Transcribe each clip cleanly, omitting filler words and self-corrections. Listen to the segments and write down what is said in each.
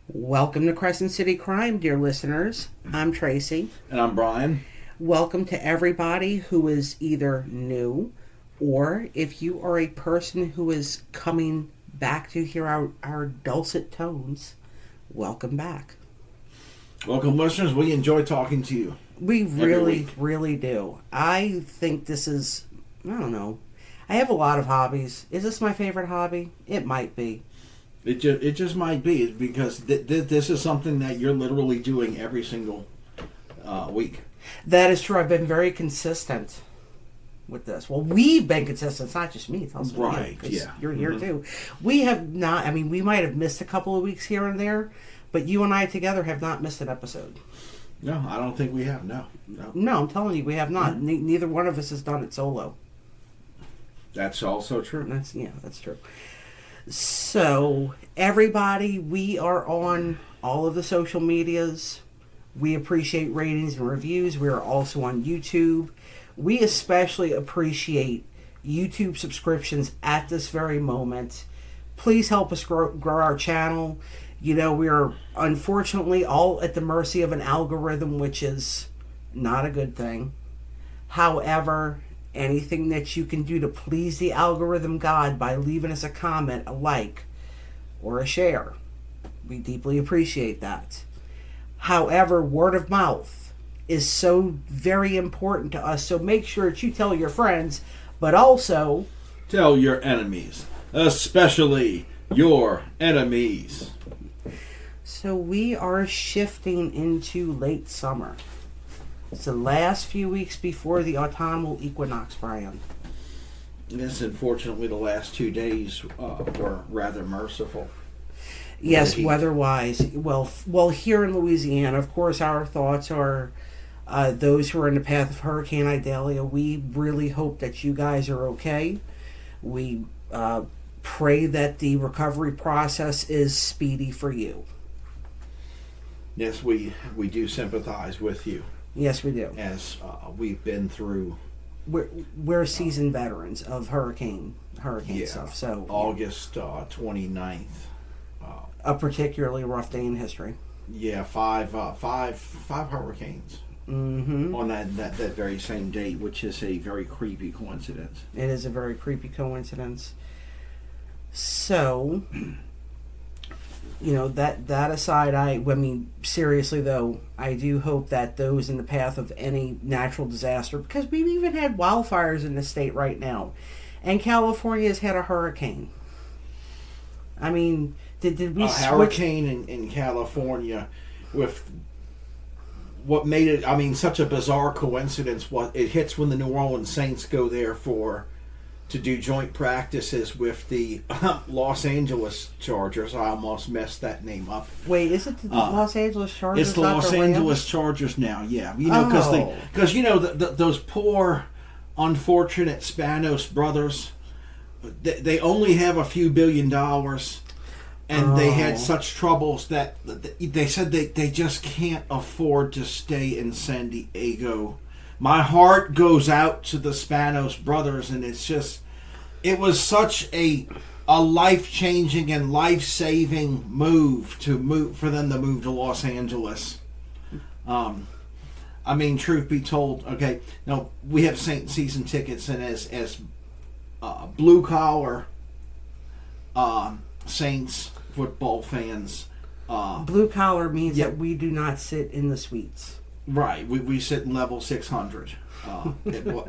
Welcome to Crescent City Crime, dear listeners. I'm Tracy. And I'm Brian. Welcome to everybody who is either new or if you are a person who is coming back to hear our dulcet tones, welcome back. Welcome, listeners. We enjoy talking to you. We really do. I think this is, I don't know. I have a lot of hobbies. Is this my favorite hobby? It might be. It just might be because this is something that you're literally doing every single week. That is true. I've been very consistent with this. Well, we've been consistent. It's not just me. It's also right. You, yeah. You're here too. We have not. I mean, we might have missed a couple of weeks here and there, but you and I together have not missed an episode. No, I don't think we have. No, I'm telling you, we have not. Neither one of us has done it solo. That's also true. That's true. So, everybody, we are on all of the social medias. We appreciate ratings and reviews. We are also on YouTube. We especially appreciate YouTube subscriptions at this very moment. Please help us grow our channel. You know, we're unfortunately all at the mercy of an algorithm, which is not a good thing. However, anything that you can do to please the algorithm god by leaving us a comment, a like, or a share, we deeply appreciate that. However, word of mouth is so very important to us, so make sure that you tell your friends, but also tell your enemies, especially your enemies. So we are shifting into late summer. It's the last few weeks before the autumnal equinox, Brian. Yes, unfortunately, the last 2 days were rather merciful. Yes, weather-wise. Well, here in Louisiana, of course, our thoughts are those who are in the path of Hurricane Idalia. We really hope that you guys are okay. We pray that the recovery process is speedy for you. Yes, we do sympathize with you. Yes, we do. As we've been through. We're seasoned veterans of hurricane stuff. So August 29th. A particularly rough day in history. Yeah, five hurricanes. Mm-hmm. On that very same date, which is a very creepy coincidence. It is a very creepy coincidence. So, you know, that aside, I mean, seriously though, I do hope that those in the path of any natural disaster, because we've even had wildfires in the state right now, and California has had a hurricane. I mean, did we a hurricane in California with what made it, I mean, such a bizarre coincidence. What it hits when the New Orleans Saints go there to do joint practices with the Los Angeles Chargers. I almost messed that name up. Wait, is it the Los Angeles Chargers? It's the Los Angeles Chargers now. Yeah, you know, because you know those poor, unfortunate Spanos brothers. They only have a few $1 billion, and they had such troubles that they said they just can't afford to stay in San Diego. My heart goes out to the Spanos brothers, and it was such a life-changing and life-saving move for them to move to Los Angeles. I mean, truth be told, okay, now we have Saint season tickets, and as blue-collar Saints football fans. Blue-collar means that we do not sit in the suites. Right, we sit in level 600.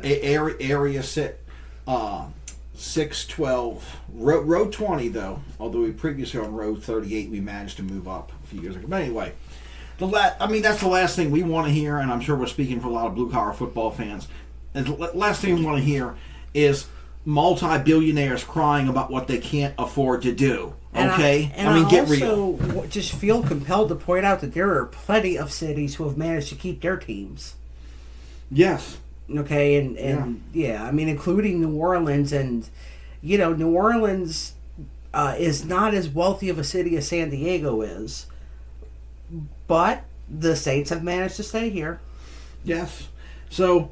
Area sit 612. Row 20, though, although we previously on row 38, we managed to move up a few years ago. But anyway, that's the last thing we want to hear, and I'm sure we're speaking for a lot of blue-collar football fans. The last thing we want to hear is multi-billionaires crying about what they can't afford to do. Okay? I mean, get real. real. Just feel compelled to point out that there are plenty of cities who have managed to keep their teams. Yes. Okay, and I mean, including New Orleans, and you know, New Orleans is not as wealthy of a city as San Diego is, but the Saints have managed to stay here. Yes. So,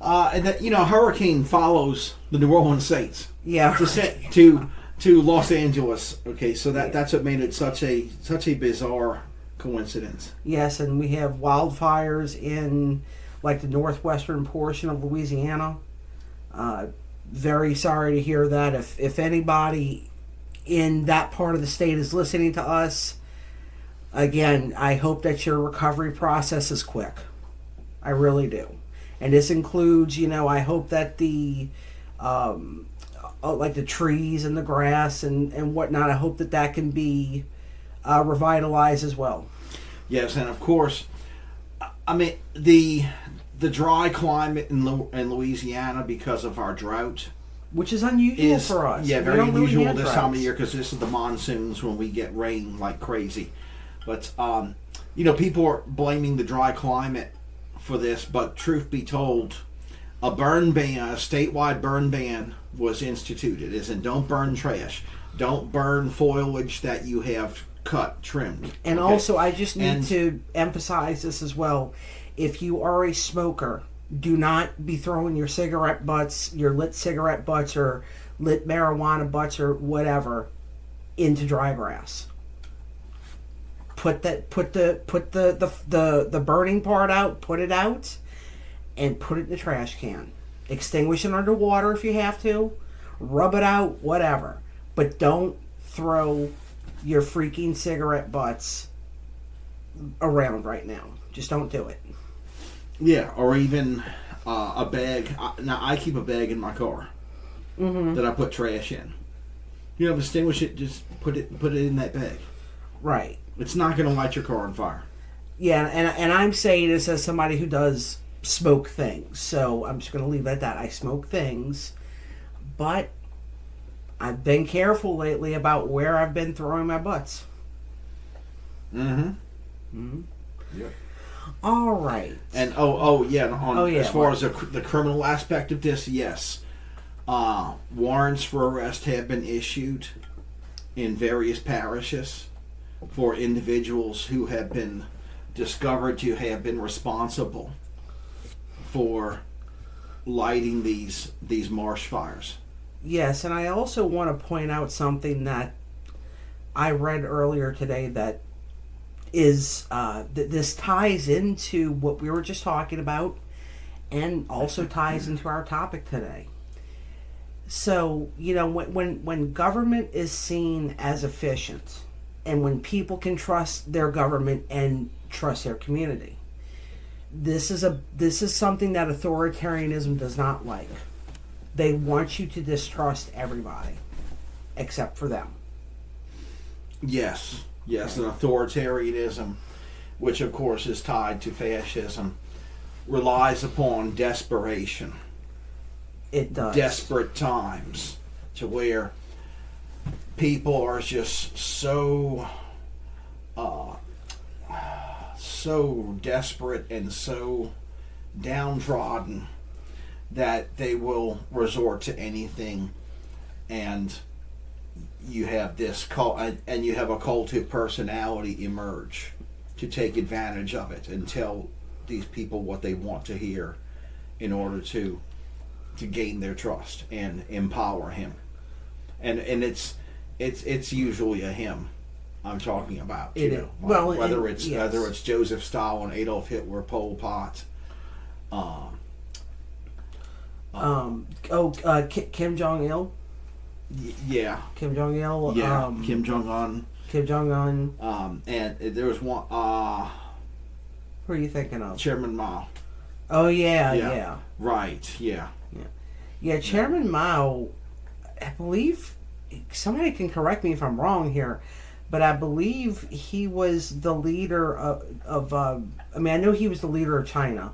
and that, you know, hurricane follows the New Orleans Saints. Yeah. To to Los Angeles. Okay, so that's what made it such a bizarre coincidence. Yes, and we have wildfires in like the northwestern portion of Louisiana. Very sorry to hear that. If anybody in that part of the state is listening to us, again, I hope that your recovery process is quick. I really do. And this includes, I hope that the like the trees and the grass and whatnot, I hope that can be revitalized as well. Yes, and of course, I mean, the dry climate in Louisiana because of our drought, which is unusual for us. Yeah, very unusual this time of year because this is the monsoons when we get rain like crazy. But people are blaming the dry climate for this. But truth be told, a statewide burn ban was instituted. As in, don't burn trash, don't burn foliage that you have trimmed. And also, I just need to emphasize this as well. If you are a smoker, do not be throwing your cigarette butts, your lit cigarette butts or lit marijuana butts or whatever into dry grass. Put the burning part out, put it out, and put it in the trash can. Extinguish it underwater if you have to. Rub it out, whatever. But don't throw your freaking cigarette butts around right now. Just don't do it. Yeah, or even a bag. Now, I keep a bag in my car that I put trash in. Extinguish it, just put it in that bag. Right. It's not going to light your car on fire. Yeah, and I'm saying this as somebody who does smoke things. So I'm just going to leave it at that. I smoke things. But I've been careful lately about where I've been throwing my butts. Mm-hmm. Yep. All right. And as far as the criminal aspect of this, yes, warrants for arrest have been issued in various parishes for individuals who have been discovered to have been responsible for lighting these marsh fires. Yes, and I also want to point out something that I read earlier today that is this ties into what we were just talking about and also ties into our topic today. So, when government is seen as efficient and when people can trust their government and trust their community, this is something that authoritarianism does not like. They want you to distrust everybody except for them. Yes, and authoritarianism, which of course is tied to fascism, relies upon desperation. It does. Desperate times to where people are just so desperate and so downtrodden that they will resort to anything, and you have this cult, and you have a cultive personality emerge to take advantage of it and tell these people what they want to hear in order to gain their trust and empower him. And it's usually a him I'm talking about. Whether it's Joseph Stalin, Adolf Hitler, Pol Pot. Kim Jong-il. Yeah. Kim Jong-il. Yeah. Kim Jong-un. Kim Jong-un. And there was one. Who are you thinking of? Chairman Mao. Oh yeah. Right. Yeah. Yeah. Chairman Mao, I believe. Somebody can correct me if I'm wrong here, but I believe he was the leader of I know he was the leader of China,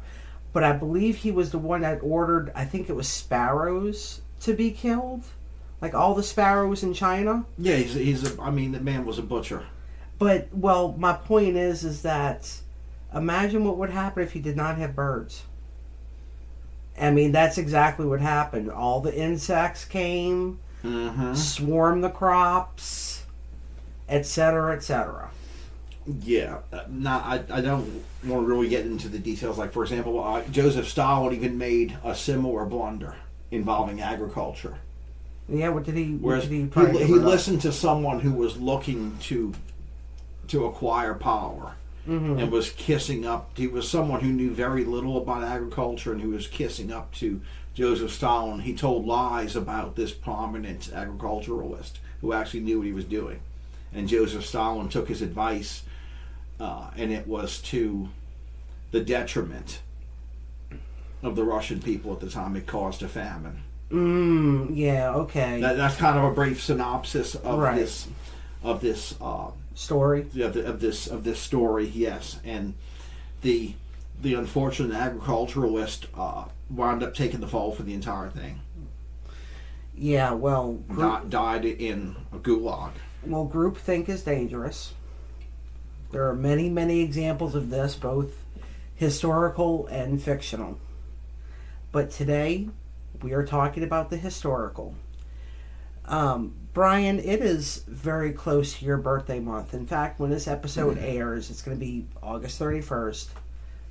but I believe he was the one that ordered, I think it was sparrows to be killed, like all the sparrows in China. Yeah, the man was a butcher. But my point is that imagine what would happen if he did not have birds. I mean, that's exactly what happened. All the insects came. Mm-hmm. Swarm the crops, etc., etc. Yeah, I don't want to really get into the details. Like, for example, Joseph Stalin even made a similar blunder involving agriculture. Yeah, what did he? Whereas he he listened to someone who was looking to acquire power, and was kissing up. He was someone who knew very little about agriculture, and who was kissing up to Joseph Stalin. He told lies about this prominent agriculturalist who actually knew what he was doing, and Joseph Stalin took his advice, and it was to the detriment of the Russian people at the time. It caused a famine. Yeah. Okay. That's kind of a brief synopsis of this story. Of this story. Yes, and the unfortunate agriculturalist wound up taking the fall for the entire thing. Yeah. Well, died in a gulag. Well, groupthink is dangerous. There are many, many examples of this, both historical and fictional. But today, we are talking about the historical. Brian, it is very close to your birthday month. In fact, when this episode airs, it's going to be August 31st.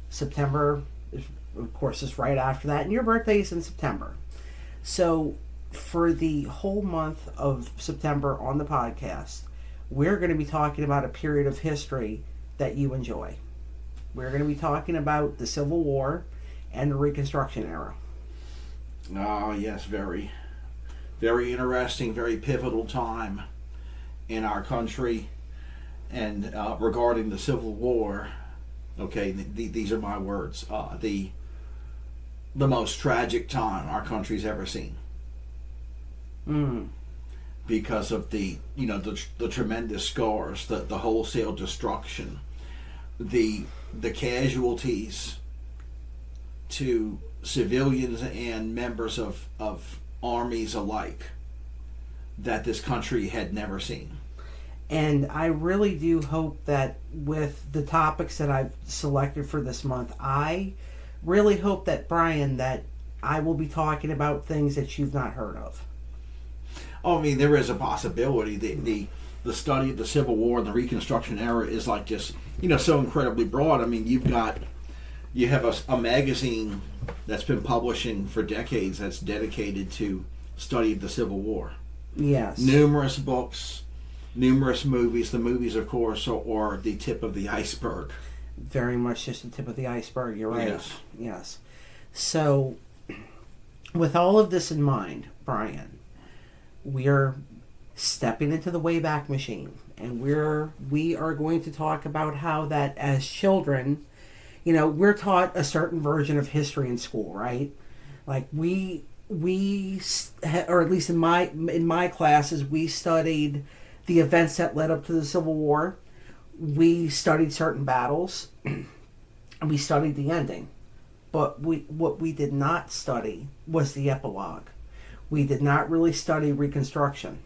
September, of course, is right after that. And your birthday is in September. So, for the whole month of September on the podcast, we're going to be talking about a period of history that you enjoy. We're going to be talking about the Civil War and the Reconstruction era. Oh, yes, very, very interesting, very pivotal time in our country. And regarding the Civil War, okay, these are my words, the most tragic time our country's ever seen. Because of the tremendous scars, the wholesale destruction, the casualties to civilians and members of armies alike that this country had never seen. And I really do hope that with the topics that I've selected for this month, I really hope that, Brian, that I will be talking about things that you've not heard of. Oh, I mean, there is a possibility. The study of the Civil War and the Reconstruction era is like just, so incredibly broad. I mean, you have a magazine that's been publishing for decades that's dedicated to study of the Civil War. Yes. Numerous books, numerous movies. The movies, of course, are the tip of the iceberg. Very much just the tip of the iceberg. You're right. Yes. So, with all of this in mind, Brian, we are stepping into the Wayback Machine, and we are going to talk about how that as children, we're taught a certain version of history in school, right? Like we or at least in my classes, we studied the events that led up to the Civil War. We studied certain battles, and we studied the ending. But what we did not study was the epilogue. We did not really study Reconstruction.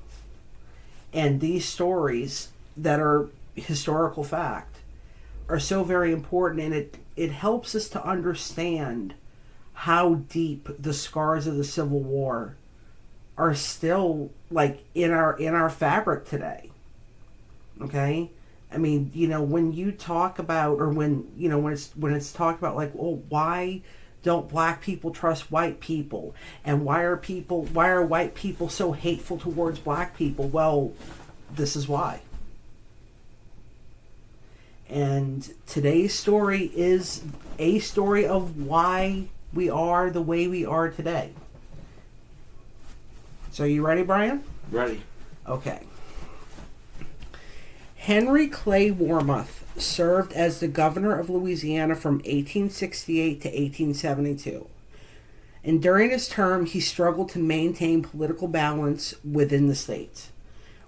And these stories that are historical fact are so very important, and it helps us to understand how deep the scars of the Civil War are still like in our fabric today. Okay? I mean, when you talk about, or when it's talked about, like, well, why don't black people trust white people, and why are white people so hateful towards black people? Well, this is why. And today's story is a story of why we are the way we are today. So, you ready, Brian? Ready. Okay. Henry Clay Warmoth served as the governor of Louisiana from 1868 to 1872. And during his term, he struggled to maintain political balance within the state,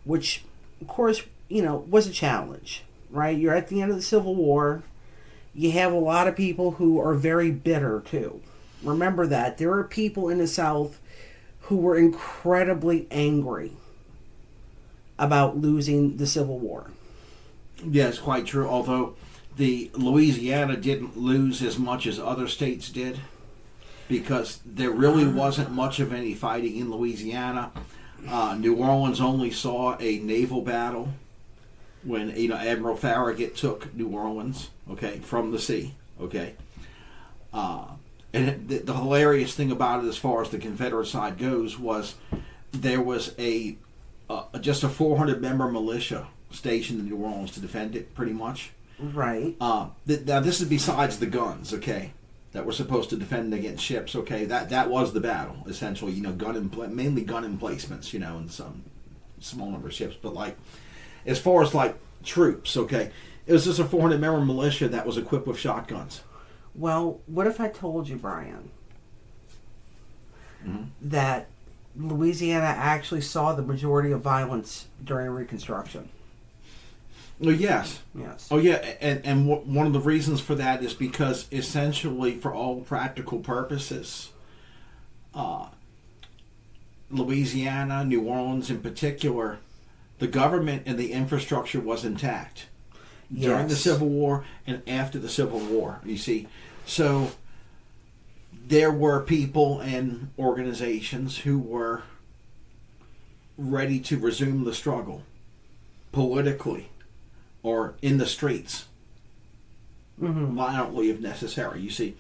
which, of course, was a challenge, right? You're at the end of the Civil War. You have a lot of people who are very bitter, too. Remember that. There are people in the South who were incredibly angry about losing the Civil War. Yes, quite true. Although the Louisiana didn't lose as much as other states did, because there really wasn't much of any fighting in Louisiana. New Orleans only saw a naval battle when Admiral Farragut took New Orleans, okay, from the sea, okay. And the hilarious thing about it, as far as the Confederate side goes, was there was just a 400-member militia stationed in New Orleans to defend it, pretty much. Right. Now this is besides the guns, okay, that were supposed to defend against ships. Okay, that was the battle essentially. Mainly gun emplacements, and some small number of ships. But like, as far as like troops, okay, it was just a 400-member militia that was equipped with shotguns. Well, what if I told you, Brian, Mm-hmm. that Louisiana actually saw the majority of violence during Reconstruction? Oh, yes. Yes. Oh, yeah, and one of the reasons for that is because essentially, for all practical purposes, Louisiana, New Orleans in particular, the government and the infrastructure was intact during the Civil War and after the Civil War, you see. So there were people and organizations who were ready to resume the struggle politically or in the streets, violently if necessary, you see.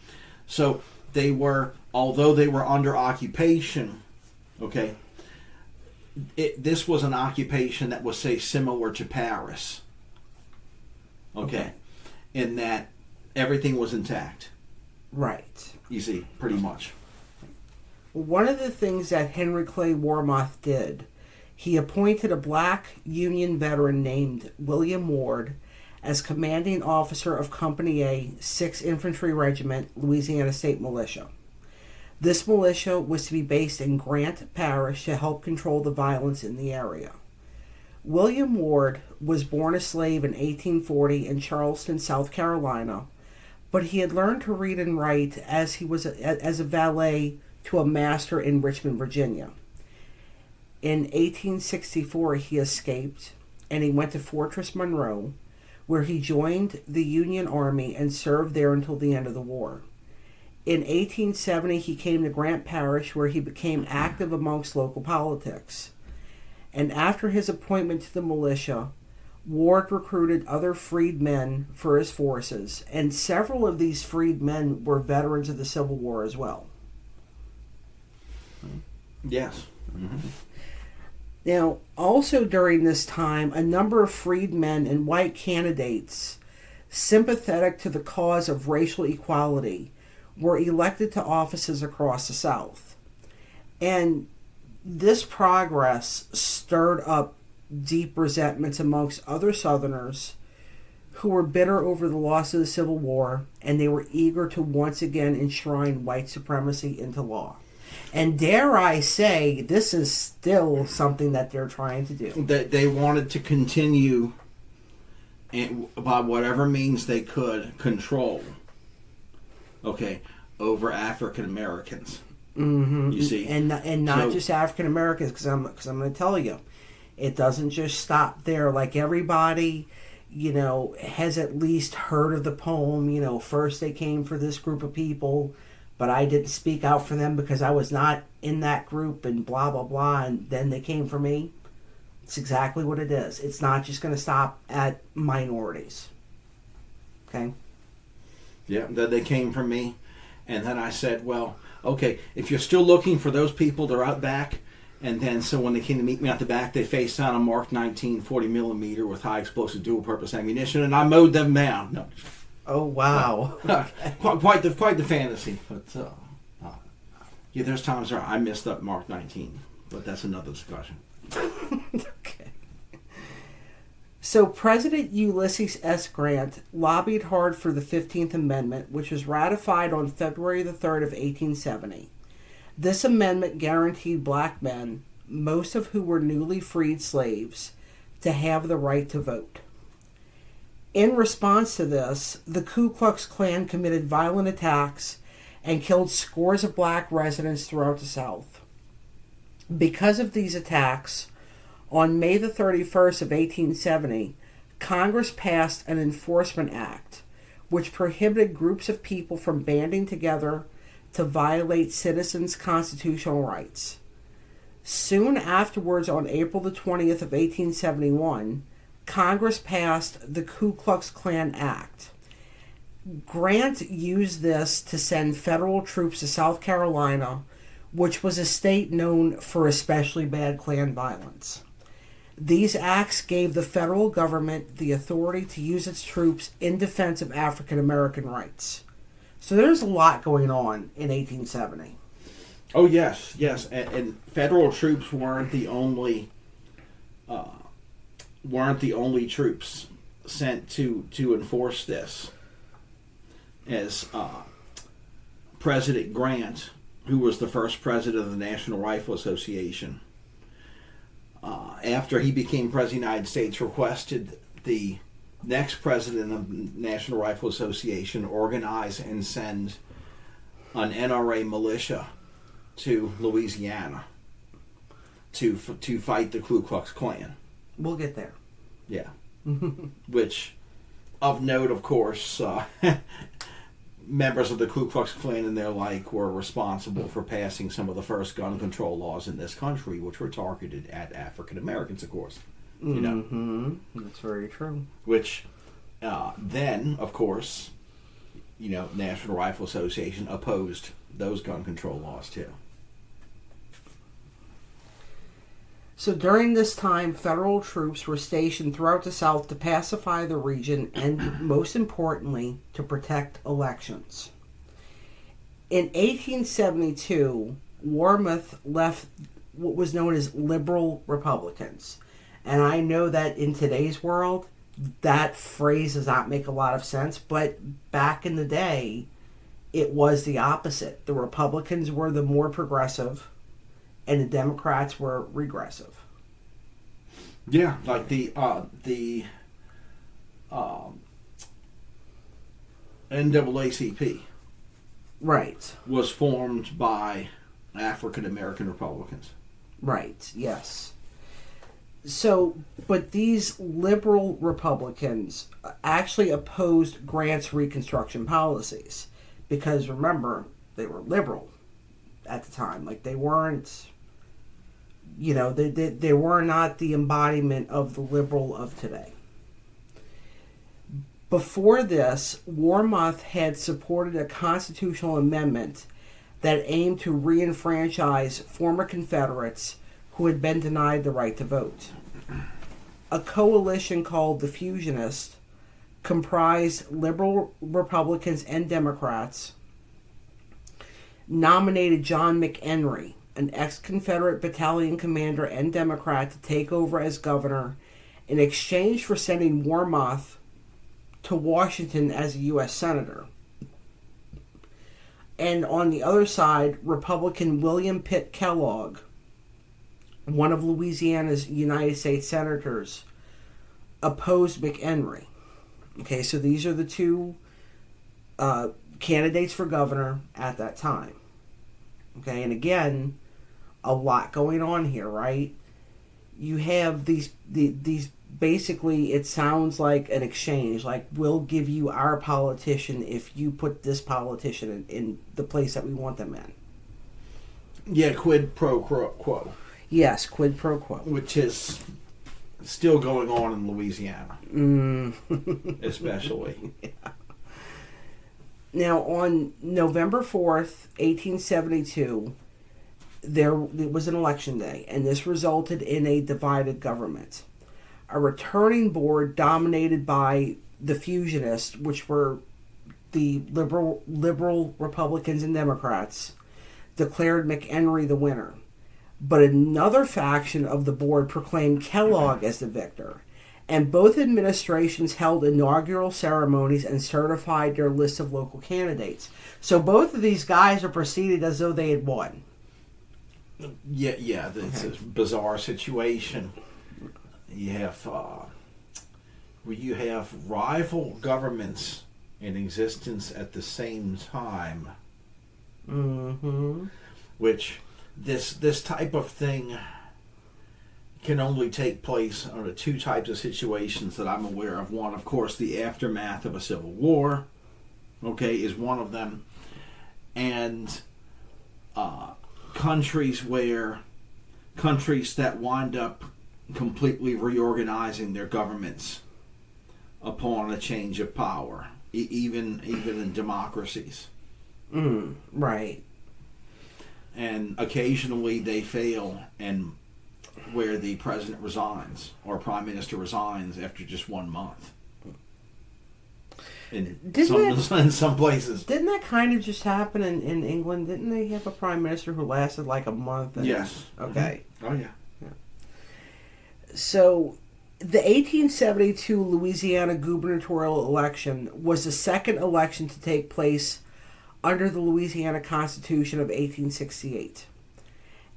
So they were, although they were under occupation, okay, this was an occupation that was, say, similar to Paris, okay, in that everything was intact. Right. You see, pretty much. One of the things that Henry Clay Warmoth did, he appointed a black Union veteran named William Ward as commanding officer of Company A, 6th Infantry Regiment, Louisiana State Militia. This militia was to be based in Grant Parish to help control the violence in the area. William Ward was born a slave in 1840 in Charleston, South Carolina, but he had learned to read and write as a valet to a master in Richmond, Virginia. In 1864, he escaped, and he went to Fortress Monroe, where he joined the Union Army and served there until the end of the war. In 1870, he came to Grant Parish, where he became active amongst local politics. And after his appointment to the militia, Ward recruited other freedmen for his forces, and several of these freedmen were veterans of the Civil War as well. Yes. Mm-hmm. Now, also during this time, a number of freedmen and white candidates sympathetic to the cause of racial equality were elected to offices across the South. And this progress stirred up deep resentments amongst other Southerners who were bitter over the loss of the Civil War, and they were eager to once again enshrine white supremacy into law. And dare I say, this is still something that they're trying to do. They wanted to continue, and by whatever means they could, control, okay, over African Americans. Mm-hmm. You see, and not just African Americans, because I'm going to tell you, it doesn't just stop there. Like everybody, has at least heard of the poem. First they came for this group of people, but I didn't speak out for them because I was not in that group, and blah blah blah. And then they came for me. It's exactly what it is. It's not just going to stop at minorities. Okay. Yeah, then they came for me, and then I said, well, okay, if you're still looking for those people, they're out back. And then, so when they came to meet me out the back, they faced down a Mark 19 40 millimeter with high explosive dual purpose ammunition, and I mowed them down. No. Oh wow! quite the fantasy, but yeah, there's times where I missed up Mark 19, but that's another discussion. Okay. So President Ulysses S. Grant lobbied hard for the 15th Amendment, which was ratified on February the 3rd of 1870. This amendment guaranteed black men, most of who were newly freed slaves, to have the right to vote. In response to this, the Ku Klux Klan committed violent attacks and killed scores of black residents throughout the South. Because of these attacks, on May the 31st of 1870, Congress passed an Enforcement Act, which prohibited groups of people from banding together to violate citizens' constitutional rights. Soon afterwards, on April the 20th of 1871, Congress passed the Ku Klux Klan Act. Grant used this to send federal troops to South Carolina, which was a state known for especially bad Klan violence. These acts gave the federal government the authority to use its troops in defense of African American rights. So there's a lot going on in 1870. Oh yes, and federal troops weren't the only troops sent to enforce this. As President Grant, who was the first president of the National Rifle Association, after he became president of the United States, requested the next president of the National Rifle Association organize and send an NRA militia to Louisiana to fight the Ku Klux Klan. We'll get there. Yeah. Which, of note, of course, members of the Ku Klux Klan and their like were responsible for passing some of the first gun control laws in this country, which were targeted at African Americans, of course. You know, that's very true. Which then, of course, National Rifle Association opposed those gun control laws too. So during this time, federal troops were stationed throughout the South to pacify the region and, most importantly, to protect elections. In 1872, Warmoth left what was known as liberal Republicans. And I know that in today's world, that phrase does not make a lot of sense, but back in the day, it was the opposite. The Republicans were the more progressive, and the Democrats were regressive. Yeah, like the NAACP, right, was formed by African American Republicans. Right. Yes. So, but these liberal Republicans actually opposed Grant's Reconstruction policies because, remember, they were liberal at the time. Like, they weren't, they were not the embodiment of the liberal of today. Before this, Warmoth had supported a constitutional amendment that aimed to re-enfranchise former Confederates who had been denied the right to vote. A coalition called the Fusionists comprised liberal Republicans and Democrats, nominated John McHenry, an ex-Confederate battalion commander and Democrat, to take over as governor in exchange for sending Warmoth to Washington as a U.S. Senator. And on the other side, Republican William Pitt Kellogg, one of Louisiana's United States Senators, opposed McHenry. Okay, so these are the two candidates for governor at that time. Okay, and again, a lot going on here, right? You have these basically, it sounds like an exchange. Like, we'll give you our politician if you put this politician in the place that we want them in. Yeah, quid pro quo. Yes, quid pro quo. Which is still going on in Louisiana. Especially. Yeah. Now, on November 4th, 1872, it was an election day, and this resulted in a divided government. A returning board dominated by the Fusionists, which were the liberal Republicans and Democrats, declared McHenry the winner. But another faction of the board proclaimed Kellogg as the victor, and both administrations held inaugural ceremonies and certified their list of local candidates. So both of these guys are proceeded as though they had won. Yeah, it's a bizarre situation. You have rival governments in existence at the same time. Mm-hmm. Which this type of thing can only take place under two types of situations that I'm aware of. One, of course, the aftermath of a civil war, is one of them. And countries that wind up completely reorganizing their governments upon a change of power, even in democracies. Right. and occasionally they fail, and where the president resigns or prime minister resigns after just 1 month. In some places. Didn't that kind of just happen in England? Didn't they have a prime minister who lasted like a month? Yes. Okay. Oh, yeah. So, the 1872 Louisiana gubernatorial election was the second election to take place under the Louisiana Constitution of 1868.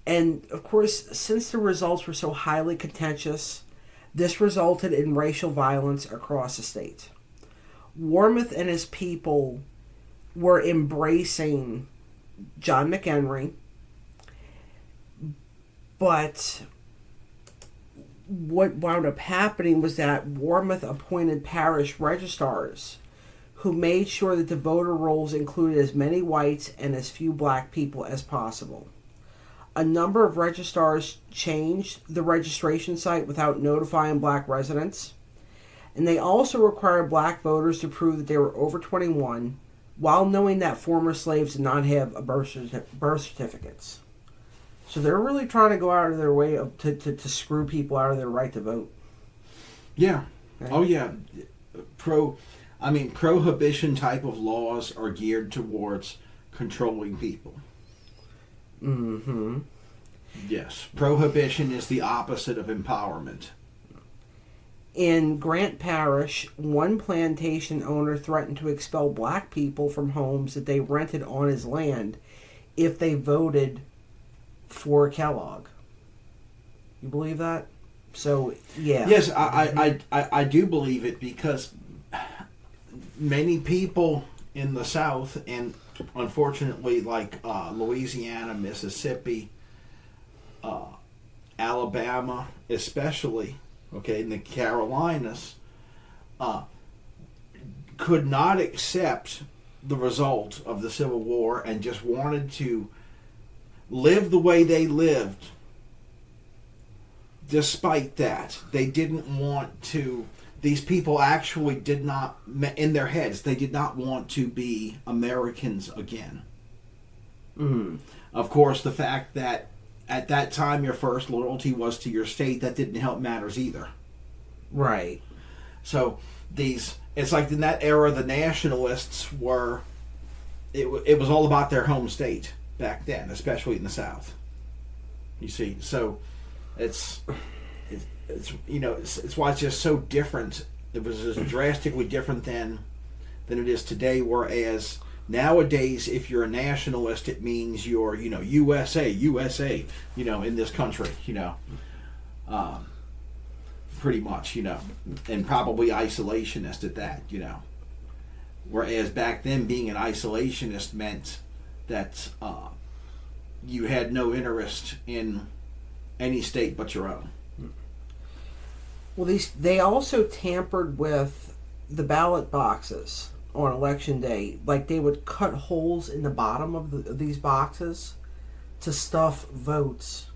And, of course, since the results were so highly contentious, this resulted in racial violence across the state. Warmoth and his people were embracing John McHenry, but what wound up happening was that Warmoth appointed parish registrars who made sure that the voter rolls included as many whites and as few black people as possible. A number of registrars changed the registration site without notifying black residents, and they also required black voters to prove that they were over 21 while knowing that former slaves did not have birth certificates. So they're really trying to go out of their way to screw people out of their right to vote. Yeah. Okay. Oh, yeah. Prohibition type of laws are geared towards controlling people. Mm-hmm. Yes. Prohibition is the opposite of empowerment. In Grant Parish, one plantation owner threatened to expel black people from homes that they rented on his land if they voted for Kellogg. You believe that? So, yeah. Yes, I do believe it, because many people in the South, and unfortunately, like Louisiana, Mississippi, Alabama, especially, okay, in the Carolinas, could not accept the result of the Civil War and just wanted to live the way they lived. Despite that, they didn't want to. These people actually did not, in their heads, they did not want to be Americans again. Mm-hmm. Of course, the fact that at that time your first loyalty was to your state, that didn't help matters either. Right. So it's like in that era, the nationalists were, it was all about their home state back then, especially in the South. You see, so it's why it's just so different. It was just drastically different than it is today. Whereas nowadays, if you're a nationalist, it means you're USA, in this country, pretty much, and probably isolationist at that, Whereas back then, being an isolationist meant that you had no interest in any state but your own. Well, they also tampered with the ballot boxes on election day. Like, they would cut holes in the bottom of these boxes to stuff votes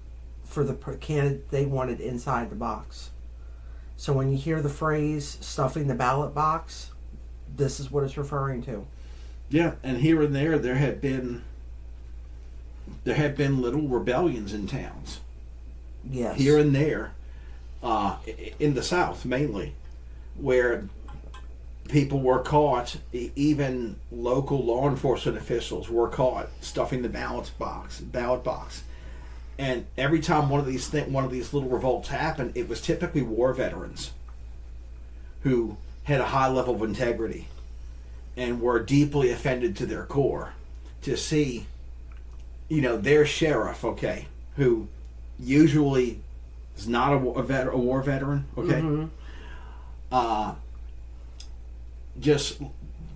for the candidate they wanted inside the box. So when you hear the phrase stuffing the ballot box, this is what it's referring to. Yeah, and here and there had been little rebellions in towns. Yes. Here and there, in the South mainly, where people were caught, even local law enforcement officials were caught stuffing the ballot box. And every time one of these little revolts happened, it was typically war veterans who had a high level of integrity and were deeply offended to their core to see, their sheriff, okay, who usually is not a war veteran, okay, Mm-hmm. Just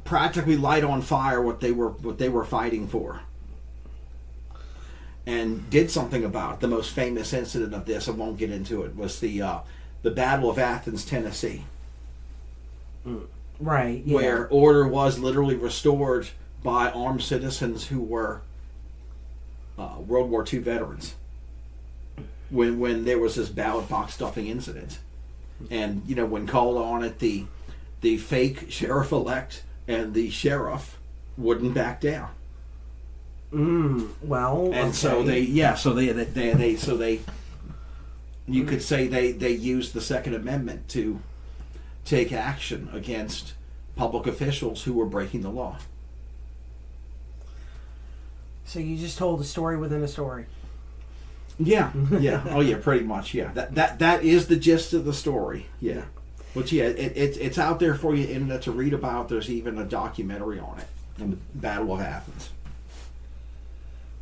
practically light on fire what they were fighting for, and did something about it. The most famous incident of this, I won't get into it, was the Battle of Athens, Tennessee. Right. Yeah. Where order was literally restored by armed citizens who were World War II veterans. When there was this ballot box stuffing incident, and when called on it, the fake sheriff-elect and the sheriff wouldn't back down. Well, and okay. so they you could say they used the Second Amendment to take action against public officials who were breaking the law. So you just told a story within a story. Yeah, yeah, oh yeah, pretty much, yeah. That is the gist of the story, yeah. But yeah, it's out there for you, internet, to read about. There's even a documentary on it, on the Battle of Athens.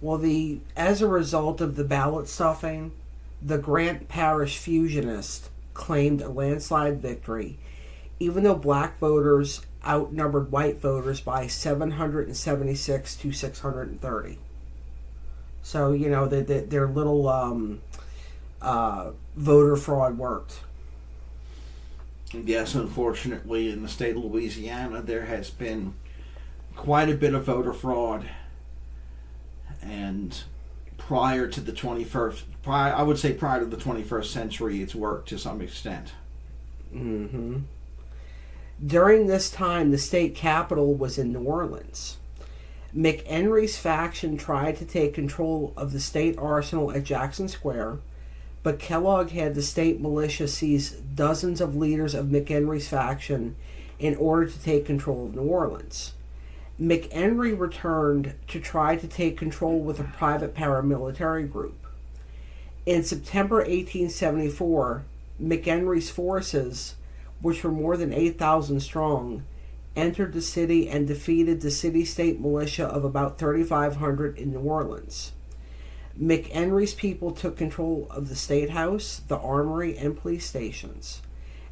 Well, as a result of the ballot stuffing, the Grant Parish fusionists claimed a landslide victory, even though black voters outnumbered white voters by 776 to 630. So, their little voter fraud worked. Yes, unfortunately, in the state of Louisiana, there has been quite a bit of voter fraud. And prior to the 21st century, it's worked to some extent. Mm-hmm. During this time, the state capital was in New Orleans. McHenry's faction tried to take control of the state arsenal at Jackson Square, but Kellogg had the state militia seize dozens of leaders of McHenry's faction in order to take control of New Orleans. McHenry returned to try to take control with a private paramilitary group. In September 1874, McHenry's forces, which were more than 8,000 strong, entered the city and defeated the city-state militia of about 3,500 in New Orleans. McHenry's people took control of the State House, the Armory, and police stations.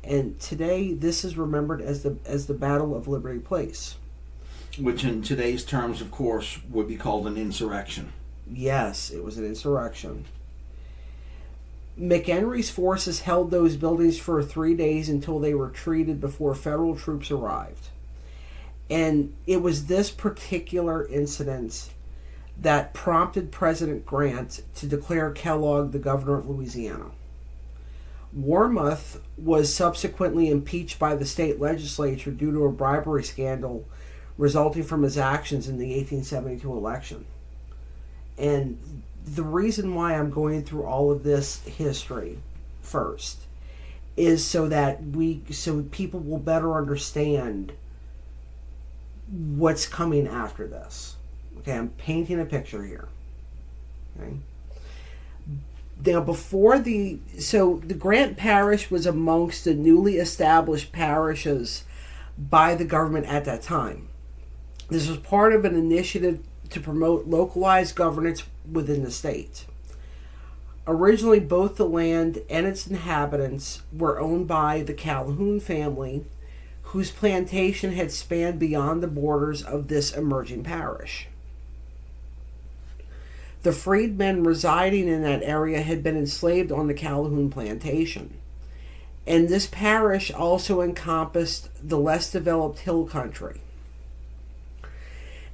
And today, this is remembered as the Battle of Liberty Place. Which in today's terms, of course, would be called an insurrection. Yes, it was an insurrection. McHenry's forces held those buildings for 3 days until they retreated before federal troops arrived. And it was this particular incident that prompted President Grant to declare Kellogg the governor of Louisiana. Warmoth was subsequently impeached by the state legislature due to a bribery scandal resulting from his actions in the 1872 election. And the reason why I'm going through all of this history first is so people will better understand what's coming after this. Okay, I'm painting a picture here. Okay. Now, the Grant Parish was amongst the newly established parishes by the government at that time. This was part of an initiative to promote localized governance within the state. Originally, both the land and its inhabitants were owned by the Calhoun family, whose plantation had spanned beyond the borders of this emerging parish. The freedmen residing in that area had been enslaved on the Calhoun plantation. And this parish also encompassed the less developed hill country.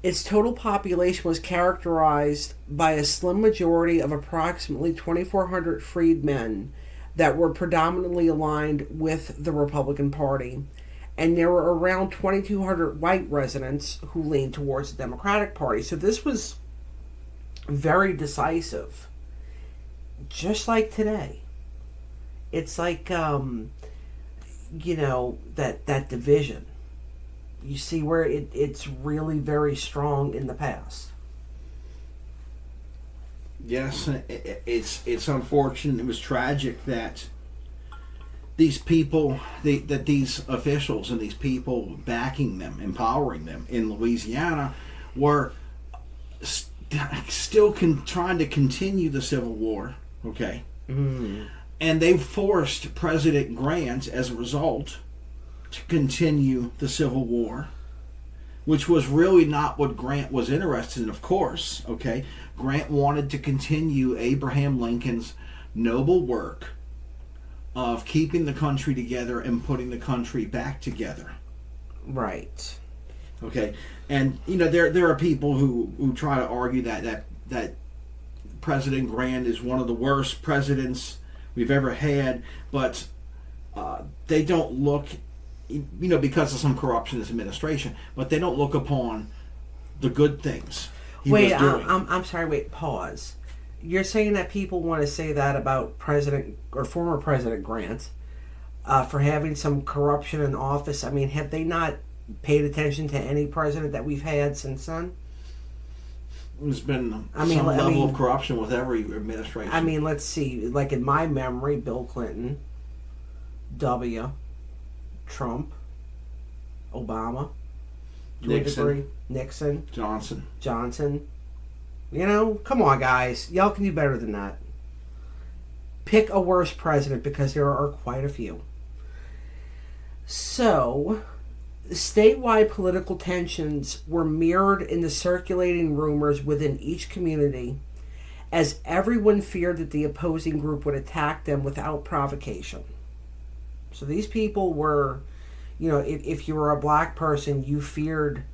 Its total population was characterized by a slim majority of approximately 2,400 freedmen that were predominantly aligned with the Republican Party, and there were around 2,200 white residents who leaned towards the Democratic Party. So this was very decisive, just like today. It's like, that division. You see where it's really very strong in the past. Yes, it's unfortunate. It was tragic that these people, that these officials and these people backing them, empowering them in Louisiana, were still trying to continue the Civil War. Okay, and they forced President Grant, as a result, to continue the Civil War, which was really not what Grant was interested in, of course. Okay, Grant wanted to continue Abraham Lincoln's noble work of keeping the country together and putting the country back together. Right. Okay, and there are people who try to argue that President Grant is one of the worst presidents we've ever had, but they don't look, because of some corruption in this administration, but they don't look upon the good things. he was doing. I'm sorry. Wait, pause. You're saying that people want to say that about President or former President Grant for having some corruption in office? I mean, have they not paid attention to any president that we've had since then? There's been some level of corruption with every administration. I mean, let's see. Like in my memory, Bill Clinton, W, Trump, Obama, Nixon, Johnson. You know, come on, guys. Y'all can do better than that. Pick a worse president because there are quite a few. So, statewide political tensions were mirrored in the circulating rumors within each community as everyone feared that the opposing group would attack them without provocation. So these people were, you know, if you were a black person, you feared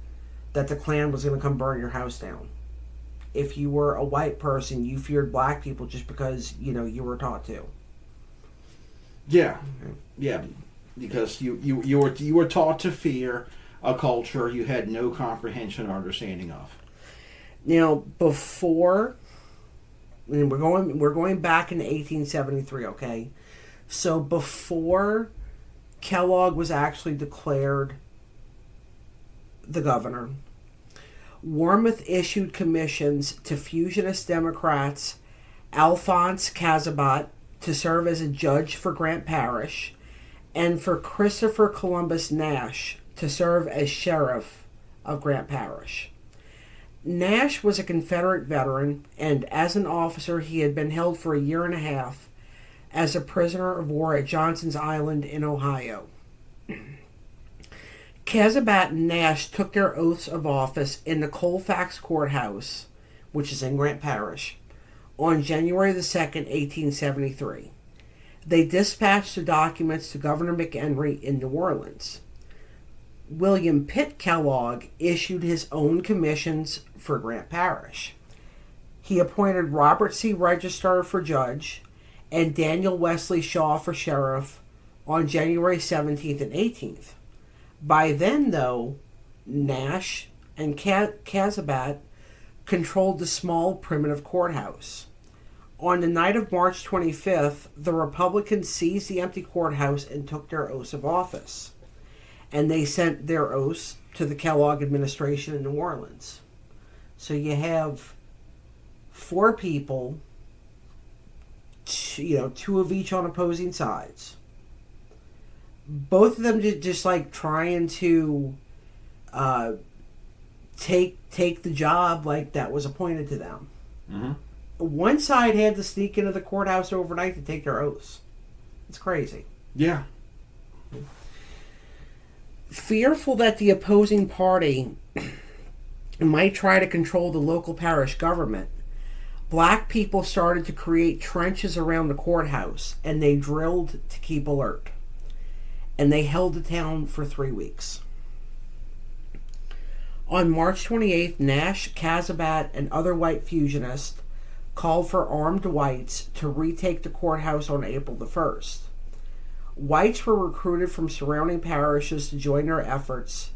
that the Klan was going to come burn your house down. If you were a white person, you feared black people just because, you know, you were taught to. Yeah. Yeah. Because you were taught to fear a culture you had no comprehension or understanding of. Now, before, and we're going back into 1873, okay? So before Kellogg was actually declared the governor, Warmoth issued commissions to Fusionist Democrats Alphonse Casabat to serve as a judge for Grant Parish, and for Christopher Columbus Nash to serve as sheriff of Grant Parish. Nash was a Confederate veteran, and as an officer, he had been held for a year and a half as a prisoner of war at Johnson's Island in Ohio. Casabat and Nash took their oaths of office in the Colfax courthouse, which is in Grant Parish, on January the 2nd, 1873. They dispatched the documents to Governor McHenry in New Orleans. William Pitt Kellogg issued his own commissions for Grant Parish. He appointed Robert C. Register for judge and Daniel Wesley Shaw for sheriff on January 17th and 18th. By then, though, Nash and Casabat controlled the small primitive courthouse. On the night of March 25th, the Republicans seized the empty courthouse and took their oaths of office. And they sent their oaths to the Kellogg administration in New Orleans. So you have 4 people, two of each on opposing sides. Both of them just like trying to take the job like that was appointed to them. Mm-hmm. One side had to sneak into the courthouse overnight to take their oaths. It's crazy. Yeah. Fearful that the opposing party might try to control the local parish government, black people started to create trenches around the courthouse, and they drilled to keep alert. And they held the town for 3 weeks. On March 28th, Nash, Casabat, and other white fusionists called for armed whites to retake the courthouse on April the 1st. Whites were recruited from surrounding parishes to join their efforts,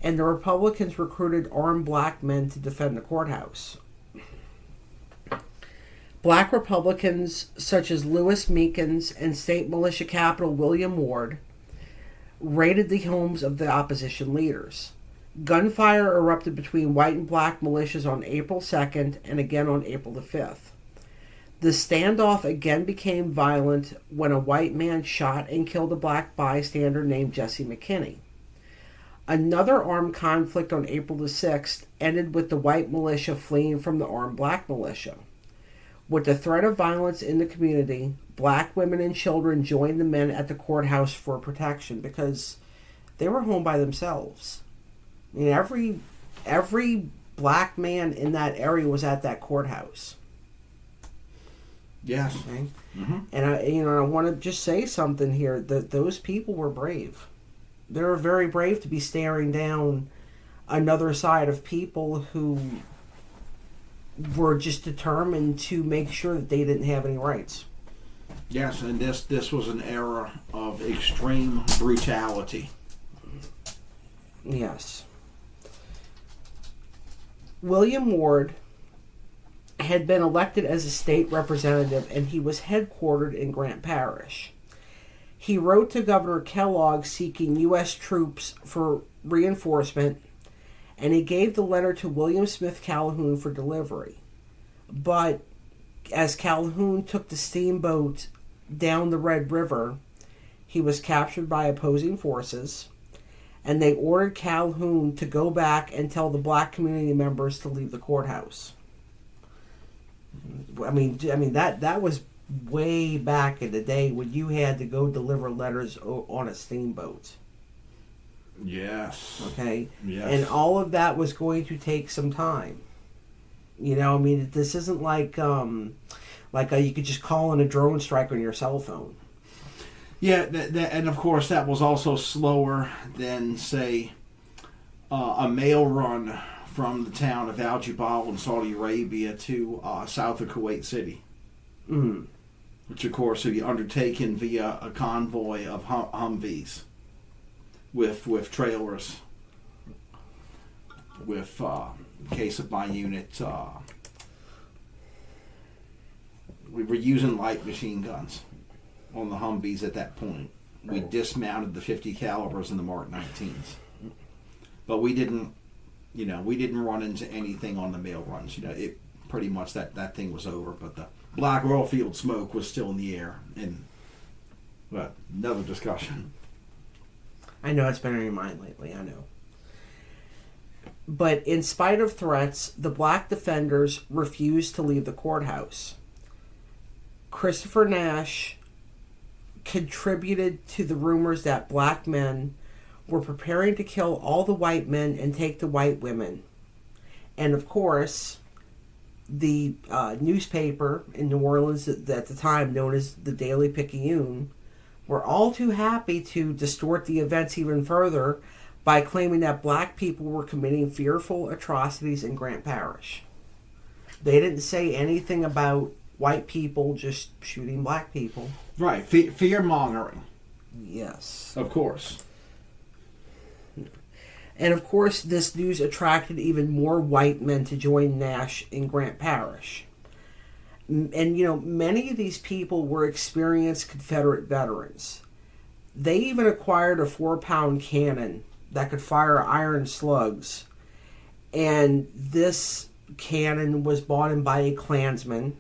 and the Republicans recruited armed black men to defend the courthouse. Black Republicans such as Lewis Meekins and state militia captain William Ward raided the homes of the opposition leaders. Gunfire erupted between white and black militias on April 2nd and again on April the 5th. The standoff again became violent when a white man shot and killed a black bystander named Jesse McKinney. Another armed conflict on April the 6th ended with the white militia fleeing from the armed black militia. With the threat of violence in the community, black women and children joined the men at the courthouse for protection because they were home by themselves. I mean, every black man in that area was at that courthouse. Yes. Okay? Mm-hmm. And I want to just say something here that those people were brave. They were very brave to be staring down another side of people who were just determined to make sure that they didn't have any rights. Yes, and this was an era of extreme brutality. Yes. William Ward had been elected as a state representative, and he was headquartered in Grant Parish. He wrote to Governor Kellogg seeking U.S. troops for reinforcement, and he gave the letter to William Smith Calhoun for delivery. But as Calhoun took the steamboat down the Red River, he was captured by opposing forces, and they ordered Calhoun to go back and tell the black community members to leave the courthouse. I mean that was way back in the day when you had to go deliver letters on a steamboat. Yes. Okay. Yes. And all of that was going to take some time. You know, I mean, this isn't like you could just call in a drone strike on your cell phone. Yeah, and of course that was also slower than, say, a mail run from the town of Al Jubal in Saudi Arabia to south of Kuwait City. Mm. Which, of course, would be undertaken via a convoy of Humvees with trailers. With, in case of my unit, we were using light machine guns on the Humvees at that point. We dismounted the 50 calibers and the Mark 19s. But we didn't run into anything on the mail runs. You know, it pretty much that thing was over. But the black oil field smoke was still in the air. But another discussion. I know it's been on your mind lately, I know. But in spite of threats, the black defenders refused to leave the courthouse. Christopher Nash contributed to the rumors that black men were preparing to kill all the white men and take the white women. And of course, the newspaper in New Orleans at the time, known as the Daily Picayune, were all too happy to distort the events even further by claiming that black people were committing fearful atrocities in Grant Parish. They didn't say anything about white people just shooting black people. Right, fear-mongering. Yes. Of course. And of course, this news attracted even more white men to join Nash in Grant Parish. And, you know, many of these people were experienced Confederate veterans. They even acquired a 4-pound cannon that could fire iron slugs. And this cannon was bought in by a Klansman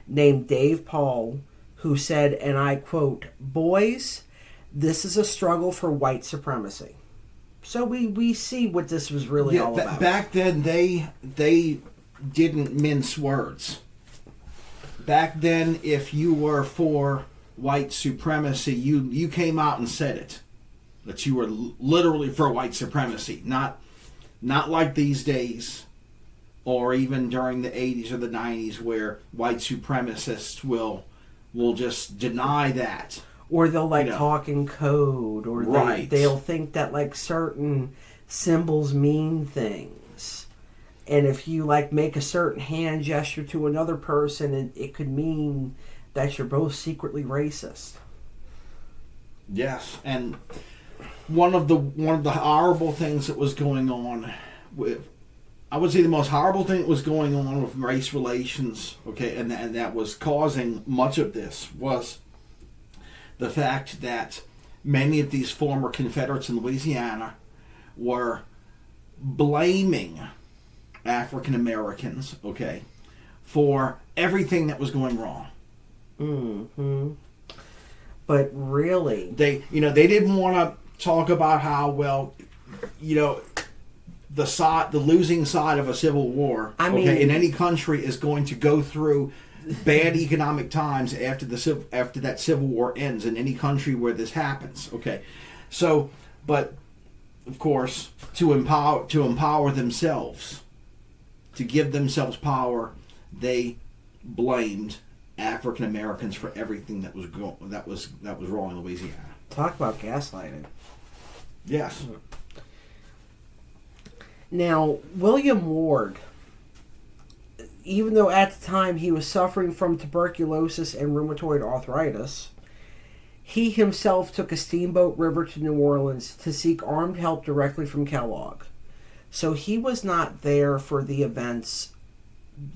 named Dave Paul, who said, and I quote, "Boys, this is a struggle for white supremacy." So we see what this was really all about. Back then, they didn't mince words. Back then, if you were for white supremacy, you came out and said it. That you were literally for white supremacy. Not like these days, or even during the 80s or the 90s, where white supremacists will just deny that. Or they'll talk in code, or right. they'll think that certain symbols mean things. And if you make a certain hand gesture to another person, it could mean that you're both secretly racist. Yes, and one of the horrible things that was going on with, I would say the most horrible thing that was going on with race relations, okay, and that was causing much of this was the fact that many of these former Confederates in Louisiana were blaming African Americans, okay, for everything that was going wrong. Mm-hmm. But really, they didn't want to talk about how the losing side of a civil war, in any country is going to go through bad economic times after that civil war ends in any country where this happens. Okay, so but of course to empower themselves, to give themselves power, they blamed African Americans for everything that was wrong in Louisiana. Talk about gaslighting. Yes. Now, William Ward, even though at the time he was suffering from tuberculosis and rheumatoid arthritis, he himself took a steamboat river to New Orleans to seek armed help directly from Kellogg. So he was not there for the events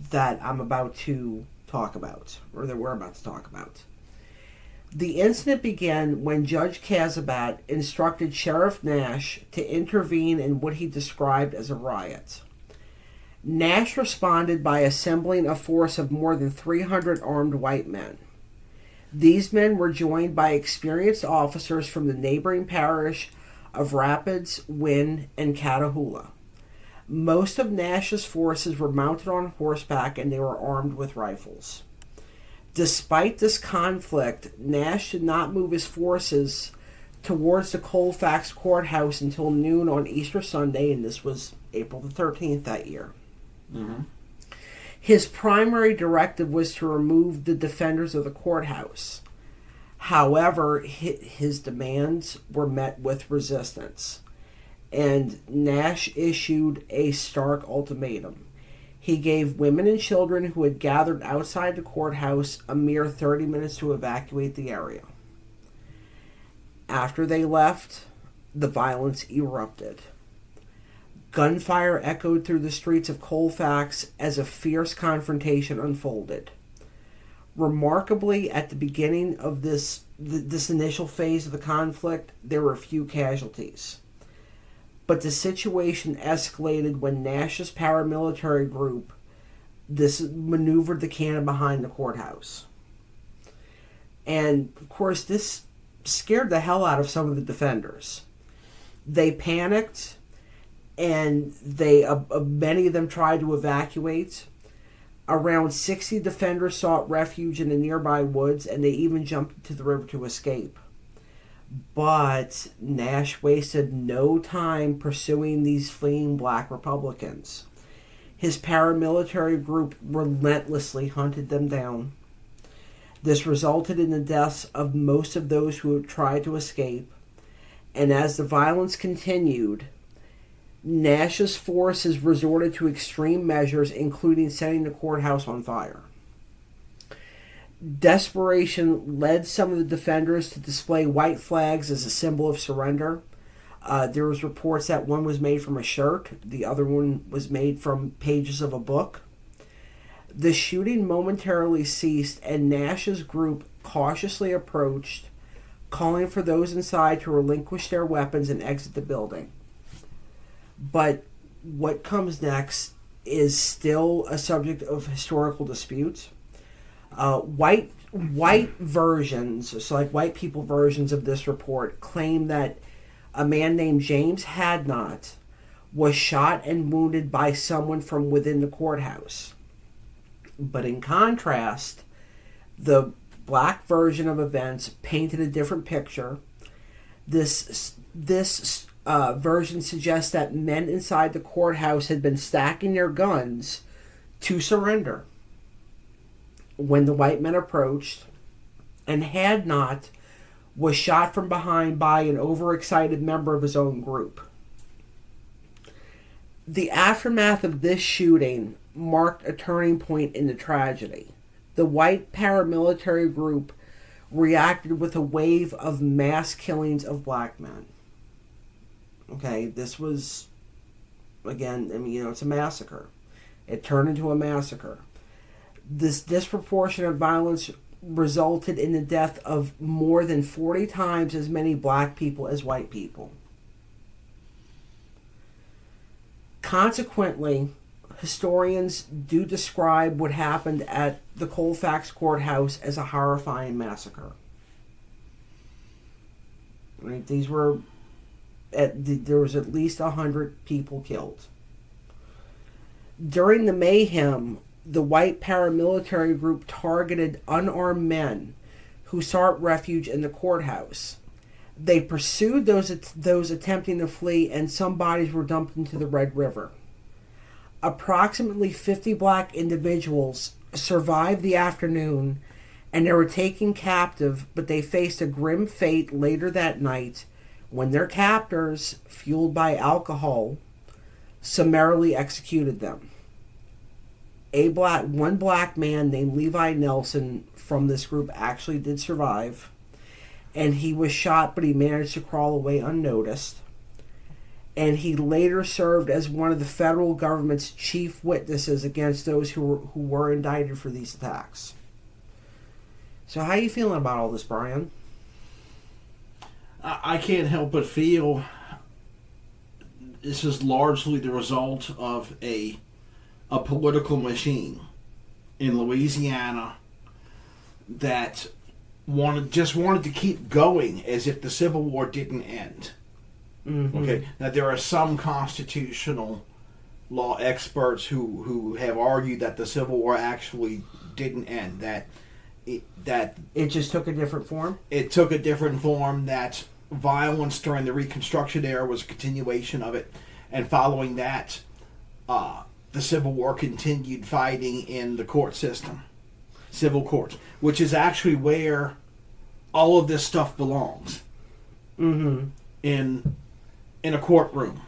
that I'm about to talk about, or that we're about to talk about. The incident began when Judge Kazabat instructed Sheriff Nash to intervene in what he described as a riot. Nash responded by assembling a force of more than 300 armed white men. These men were joined by experienced officers from the neighboring parish of Rapids, Wynn, and Catahoula. Most of Nash's forces were mounted on horseback and they were armed with rifles. Despite this conflict, Nash did not move his forces towards the Colfax courthouse until noon on Easter Sunday, and this was April the 13th that year. Mm-hmm. His primary directive was to remove the defenders of the courthouse. However, his demands were met with resistance, and Nash issued a stark ultimatum. He gave women and children who had gathered outside the courthouse a mere 30 minutes to evacuate the area. After they left, the violence erupted. Gunfire echoed through the streets of Colfax as a fierce confrontation unfolded. Remarkably, at the beginning of this initial phase of the conflict, there were few casualties. But the situation escalated when Nash's paramilitary group maneuvered the cannon behind the courthouse. And, of course, this scared the hell out of some of the defenders. They panicked, and many of them tried to evacuate. Around 60 defenders sought refuge in the nearby woods, and they even jumped into the river to escape. But Nash wasted no time pursuing these fleeing black Republicans. His paramilitary group relentlessly hunted them down. This resulted in the deaths of most of those who had tried to escape, and as the violence continued, Nash's forces resorted to extreme measures, including setting the courthouse on fire. Desperation led some of the defenders to display white flags as a symbol of surrender. There was reports that one was made from a shirt, the other one was made from pages of a book. The shooting momentarily ceased, and Nash's group cautiously approached, calling for those inside to relinquish their weapons and exit the building. But what comes next is still a subject of historical dispute. White versions, so like white people versions of this report, claim that a man named James Hadnot was shot and wounded by someone from within the courthouse. But in contrast, the black version of events painted a different picture. This version suggests that men inside the courthouse had been stacking their guns to surrender when the white men approached, and Hadnot was shot from behind by an overexcited member of his own group. The aftermath of this shooting marked a turning point in the tragedy. The white paramilitary group reacted with a wave of mass killings of black men. Okay, this was, again, it's a massacre. It turned into a massacre. This disproportionate violence resulted in the death of more than 40 times as many black people as white people. Consequently, historians do describe what happened at the Colfax courthouse as a horrifying massacre. Right? There was at least 100 people killed. During the mayhem, the white paramilitary group targeted unarmed men who sought refuge in the courthouse. They pursued those attempting to flee, and some bodies were dumped into the Red River. Approximately 50 black individuals survived the afternoon, and they were taken captive, but they faced a grim fate later that night when their captors, fueled by alcohol, summarily executed them. One black man named Levi Nelson from this group actually did survive, and he was shot, but he managed to crawl away unnoticed. and he later served as one of the federal government's chief witnesses against those who were indicted for these attacks. So how are you feeling about all this, Brian? I can't help but feel this is largely the result of a political machine in Louisiana that wanted to keep going as if the Civil War didn't end. Mm-hmm. Okay. Now there are some constitutional law experts who have argued that the Civil War actually didn't end. That it just took a different form. It took a different form. That violence during the Reconstruction era was a continuation of it, and following that, the Civil War continued fighting in the court system, civil courts, which is actually where all of this stuff belongs. Mm-hmm. In a courtroom,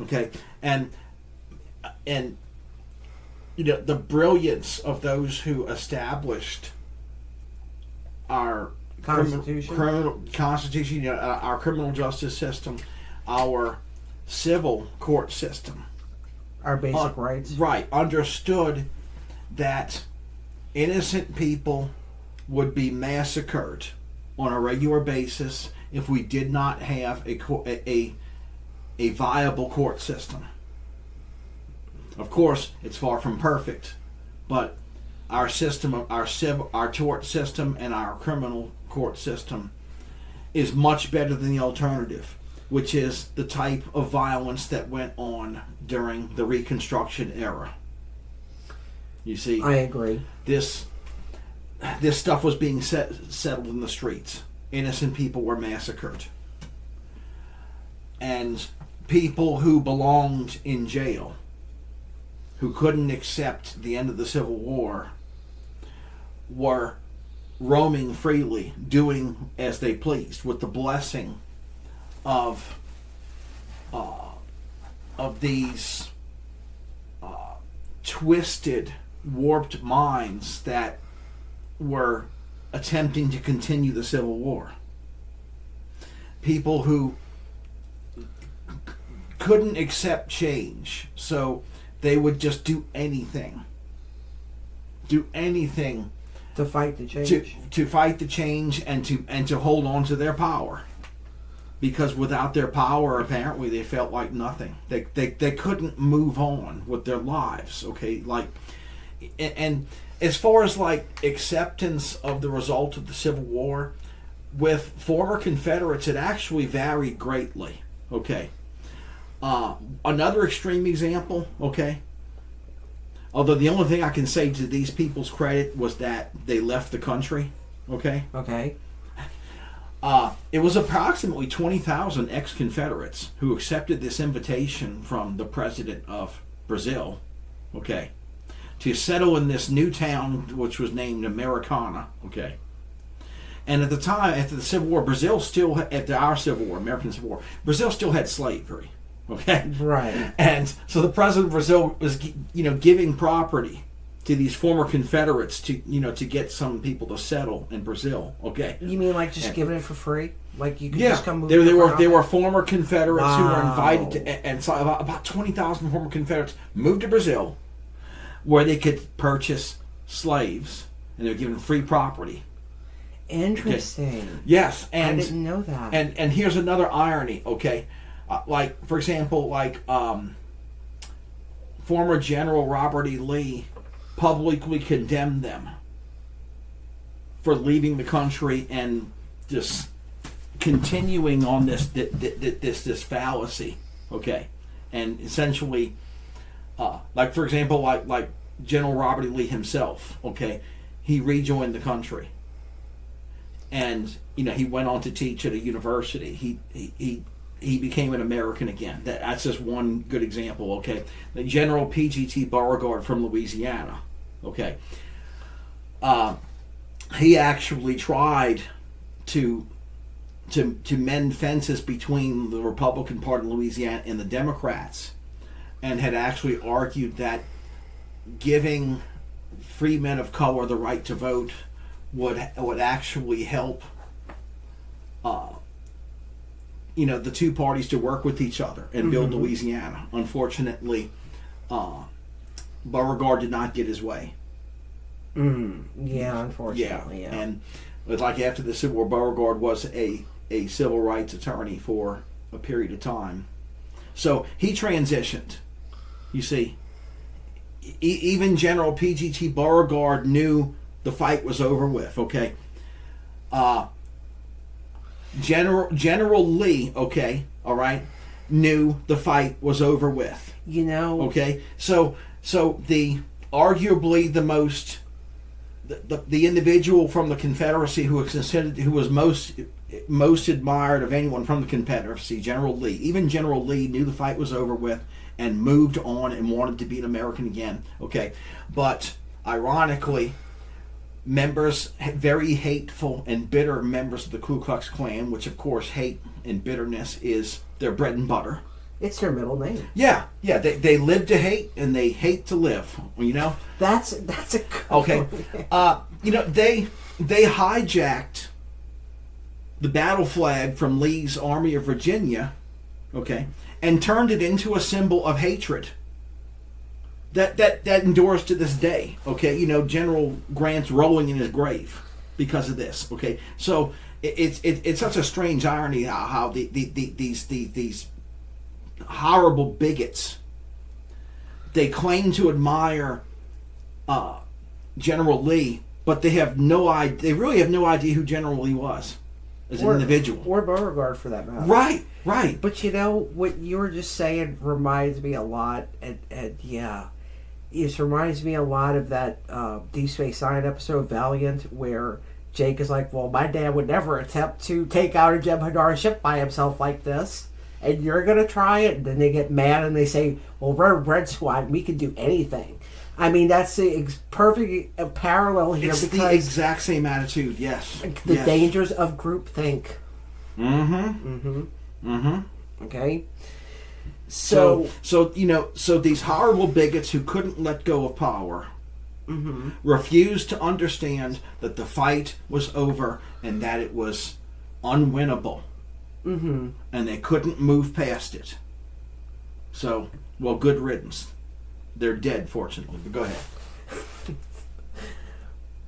okay, and the brilliance of those who established our Constitution, our criminal justice system, our civil court system, our basic rights, right, understood that innocent people would be massacred on a regular basis if we did not have a viable court system. Of course, it's far from perfect, but our system, our tort system, and our criminal court system is much better than the alternative, which is the type of violence that went on during the Reconstruction era. You see, I agree. This stuff was being settled in the streets. Innocent people were massacred, and people who belonged in jail, who couldn't accept the end of the Civil War, were roaming freely, doing as they pleased, with the blessing of these twisted, warped minds that were attempting to continue the Civil War. People who couldn't accept change, so they would just do anything to fight the change, to fight the change, and to hold on to their power, because without their power, apparently they felt like nothing. They couldn't move on with their lives. Okay, like, and as far as like acceptance of the result of the Civil War, with former Confederates, it actually varied greatly. Okay. Another extreme example, okay, although the only thing I can say to these people's credit was that they left the country, okay? Okay. It was approximately 20,000 ex-Confederates who accepted this invitation from the president of Brazil, okay, to settle in this new town which was named Americana, okay? And at the time, after the Civil War, after our Civil War, American Civil War, Brazil still had slavery. Okay, right, and so the president of Brazil was, giving property to these former Confederates to get some people to settle in Brazil. Okay, you mean like just giving it for free? Like you could just come move? They were former Confederates. Wow. Who were invited to, and so about 20,000 former Confederates moved to Brazil, where they could purchase slaves, and they were given free property. Interesting. Okay. Yes, and I didn't know that. And here's another irony. Okay. Like, for example, former General Robert E. Lee publicly condemned them for leaving the country and just continuing on this fallacy, okay, and essentially, for example, like General Robert E. Lee himself, okay, he rejoined the country, and he went on to teach at a university. He became an American again. That's just one good example, okay? The General P.G.T. Beauregard from Louisiana, okay? He actually tried to mend fences between the Republican Party in Louisiana and the Democrats, and had actually argued that giving free men of color the right to vote would actually help the two parties to work with each other and build Louisiana. Unfortunately, Beauregard did not get his way. Yeah, unfortunately. Yeah. And it was like after the Civil War, Beauregard was a civil rights attorney for a period of time. So he transitioned. You see, even General P.G.T. Beauregard knew the fight was over with. Okay, General Lee. Okay, all right, knew the fight was over with. Okay, so the arguably the most the individual from the Confederacy who was most admired of anyone from the Confederacy, General Lee. Even General Lee knew the fight was over with and moved on and wanted to be an American again. Okay, but ironically, very hateful and bitter members of the Ku Klux Klan, which of course hate and bitterness is their bread and butter. It's their middle name. Yeah. They live to hate and they hate to live. That's a okay. They hijacked the battle flag from Lee's Army of Virginia, okay, and turned it into a symbol of hatred. That endures to this day. Okay, General Grant's rolling in his grave because of this. Okay, so it's such a strange irony how these horrible bigots, they claim to admire General Lee, but they have no idea. They really have no idea who General Lee was as an individual, or Beauregard for that matter. Right. But what you were just saying reminds me a lot, and yeah, it reminds me a lot of that Deep Space Nine episode Valiant, where Jake is like, "Well, my dad would never attempt to take out a Jem'Hadar ship by himself like this." And you're going to try it? And then they get mad and they say, well, we're Red Squad. We can do anything. I mean, that's the perfect parallel here. It's because the exact same attitude, yes. The dangers of groupthink. Okay? So these horrible bigots who couldn't let go of power refused to understand that the fight was over and that it was unwinnable. And they couldn't move past it. So, well, good riddance. They're dead, fortunately, but go ahead.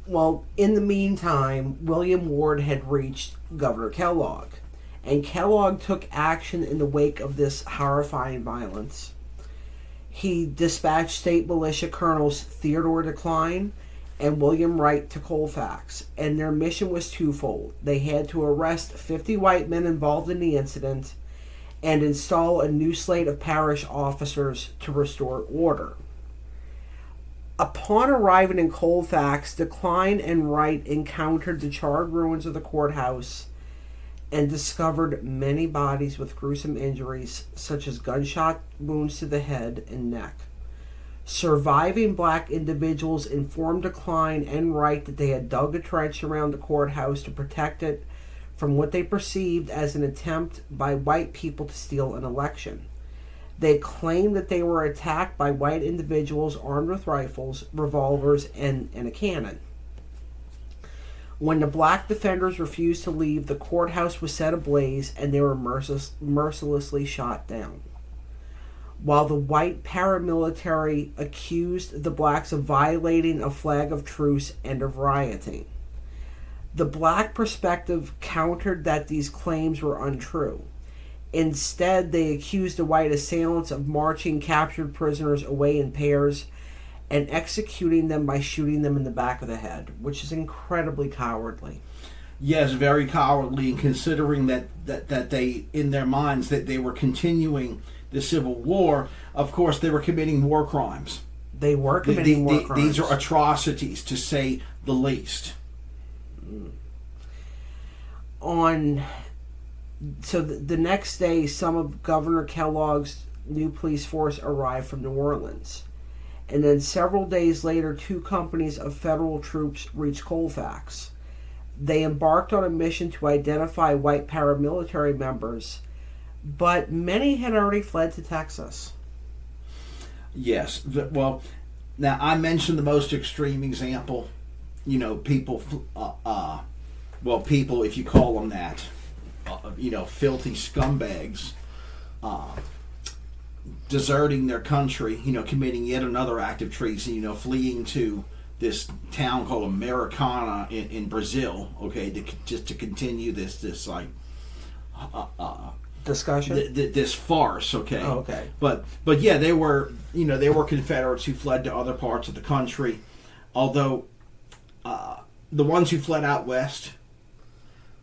Well, in the meantime, William Ward had reached Governor Kellogg, and Kellogg took action in the wake of this horrifying violence. He dispatched state militia colonels Theodore Decline and William Wright to Colfax, and their mission was twofold. They had to arrest 50 white men involved in the incident and install a new slate of parish officers to restore order. Upon arriving in Colfax, Decline and Wright encountered the charred ruins of the courthouse and discovered many bodies with gruesome injuries, such as gunshot wounds to the head and neck. Surviving black individuals informed Decline and Wright that they had dug a trench around the courthouse to protect it from what they perceived as an attempt by white people to steal an election. They claimed that they were attacked by white individuals armed with rifles, revolvers, and a cannon. When the black defenders refused to leave, the courthouse was set ablaze and they were mercilessly shot down. While the white paramilitary accused the blacks of violating a flag of truce and of rioting. The black perspective countered that these claims were untrue. Instead, they accused the white assailants of marching captured prisoners away in pairs and executing them by shooting them in the back of the head, which is incredibly cowardly. Yes, very cowardly, considering that they, in their minds, that they were continuing the Civil War. Of course, they were committing war crimes. They were committing war crimes. These are atrocities, to say the least. So the next day, some of Governor Kellogg's new police force arrived from New Orleans. And then several days later, 2 companies of federal troops reached Colfax. They embarked on a mission to identify white paramilitary members, but many had already fled to Texas. Yes. Well, now I mentioned the most extreme example. People, people, if you call them that, filthy scumbags deserting their country, committing yet another act of treason, fleeing to this town called Americana in Brazil, okay, to continue this like discussion, this farce, okay. Oh, okay. But yeah, they were Confederates who fled to other parts of the country, although the ones who fled out west,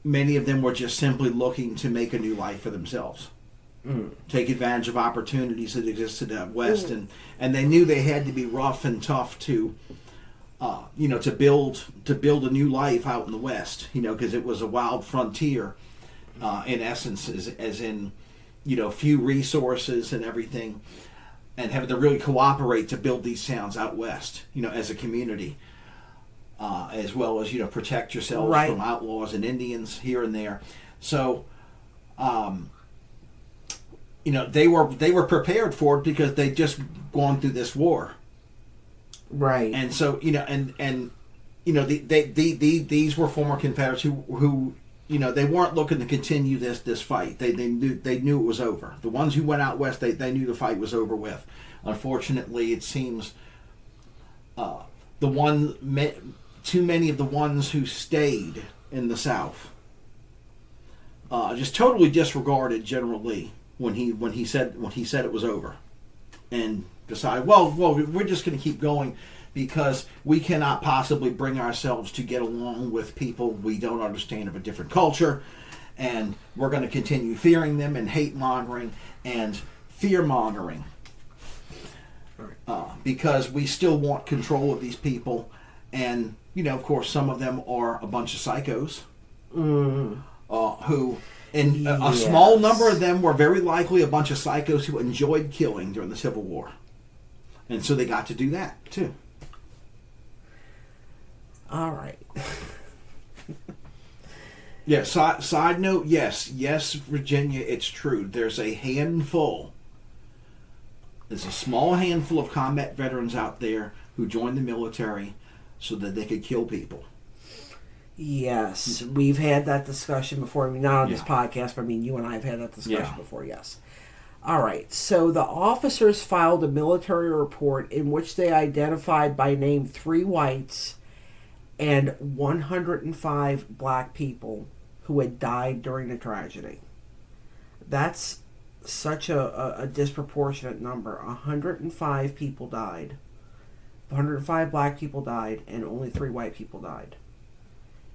many of them were just simply looking to make a new life for themselves. Take advantage of opportunities that existed out west, and they knew they had to be rough and tough to build a new life out in the west, because it was a wild frontier, in essence, as in few resources and everything, and having to really cooperate to build these towns out west, as a community, as well as protect yourselves right. from outlaws and Indians here and there. So. They were prepared for it because they'd just gone through this war, right? And so these were former Confederates who they weren't looking to continue this fight. They knew it was over. The ones who went out west, they knew the fight was over with. Unfortunately, it seems too many of the ones who stayed in the South just totally disregarded General Lee when he said it was over, and decided, well, we're just going to keep going because we cannot possibly bring ourselves to get along with people we don't understand of a different culture, and we're going to continue fearing them and hate mongering and fear mongering because we still want control of these people, and of course some of them are a bunch of psychos who. And a small number of them were very likely a bunch of psychos who enjoyed killing during the Civil War. And so they got to do that, too. All right. Yeah, side note, yes, Virginia, it's true. There's a small handful of combat veterans out there who joined the military so that they could kill people. Yes, we've had that discussion before. I mean, not on this podcast, but you and I have had that discussion before, yes. All right, so the officers filed a military report in which they identified by name 3 whites and 105 black people who had died during the tragedy. That's such a disproportionate number. 105 people died. 105 black people died, and only 3 white people died.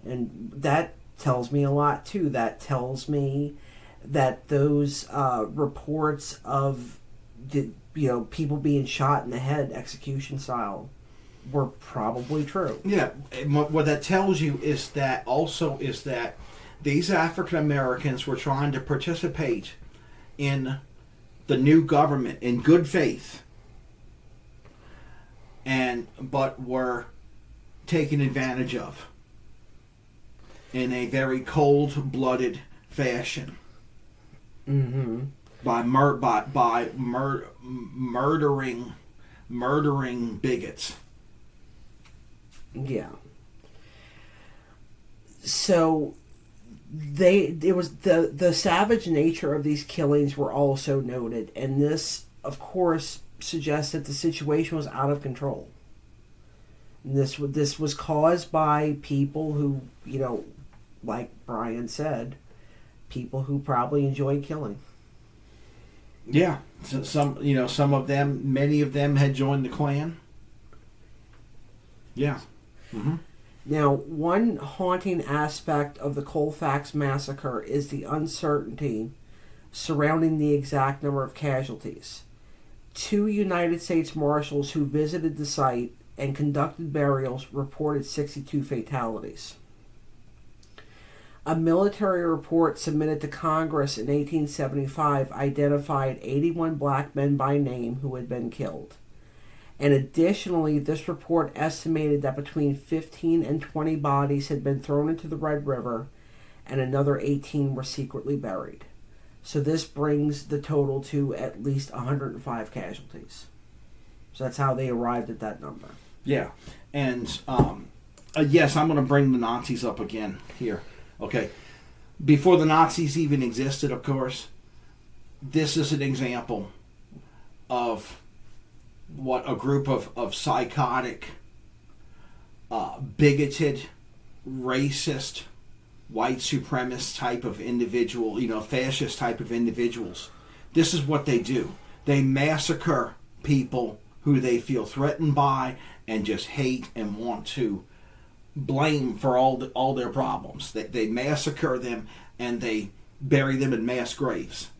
And that tells me a lot, too. That tells me that those reports of people being shot in the head, execution style, were probably true. Yeah. What that tells you is that these African Americans were trying to participate in the new government in good faith, but were taken advantage of in a very cold-blooded fashion, by murdering bigots. Yeah. So the savage nature of these killings were also noted, and this, of course, suggests that the situation was out of control. And this was caused by people who, like Brian said, people who probably enjoyed killing. Yeah, some of them, many of them had joined the Klan. Yeah. Mm-hmm. Now, one haunting aspect of the Colfax massacre is the uncertainty surrounding the exact number of casualties. 2 United States Marshals who visited the site and conducted burials reported 62 fatalities. A military report submitted to Congress in 1875 identified 81 black men by name who had been killed. And additionally, this report estimated that between 15 and 20 bodies had been thrown into the Red River, and another 18 were secretly buried. So this brings the total to at least 105 casualties. So that's how they arrived at that number. Yeah. And yes, I'm going to bring the Nazis up again here. Okay. before the Nazis even existed, of course, this is an example of what a group of psychotic, bigoted, racist, white supremacist type of individual, fascist type of individuals. This is what they do. They massacre people who they feel threatened by and just hate and want to blame for all their problems. They massacre them and they bury them in mass graves.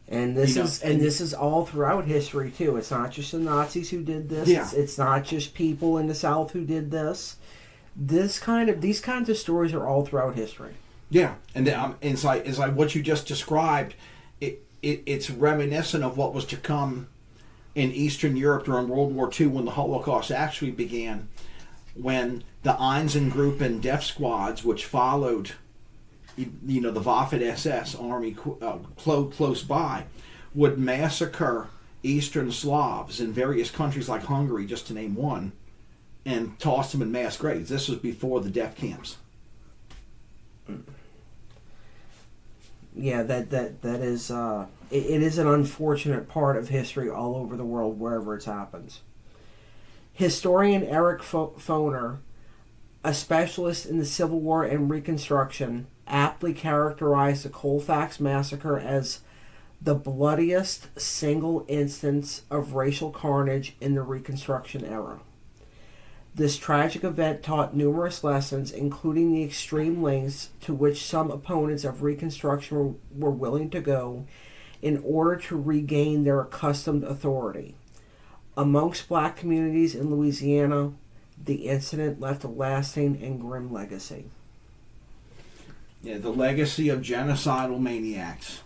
And this is all throughout history too. It's not just the Nazis who did this. Yeah. It's not just people in the South who did this. These kinds of stories are all throughout history. Yeah, and it's like what you just described. It's reminiscent of what was to come in Eastern Europe during World War II when the Holocaust actually began, when the Einsatzgruppen death squads, which followed, the Waffen-SS army close by, would massacre Eastern Slavs in various countries like Hungary, just to name one, and toss them in mass graves. This was before the death camps. Yeah, that is it is an unfortunate part of history all over the world, wherever it happens. Historian Eric Foner, a specialist in the Civil War and Reconstruction, aptly characterized the Colfax Massacre as the bloodiest single instance of racial carnage in the Reconstruction era. This tragic event taught numerous lessons, including the extreme lengths to which some opponents of Reconstruction were willing to go in order to regain their accustomed authority. Amongst black communities in Louisiana, the incident left a lasting and grim legacy. Yeah, the legacy of genocidal maniacs.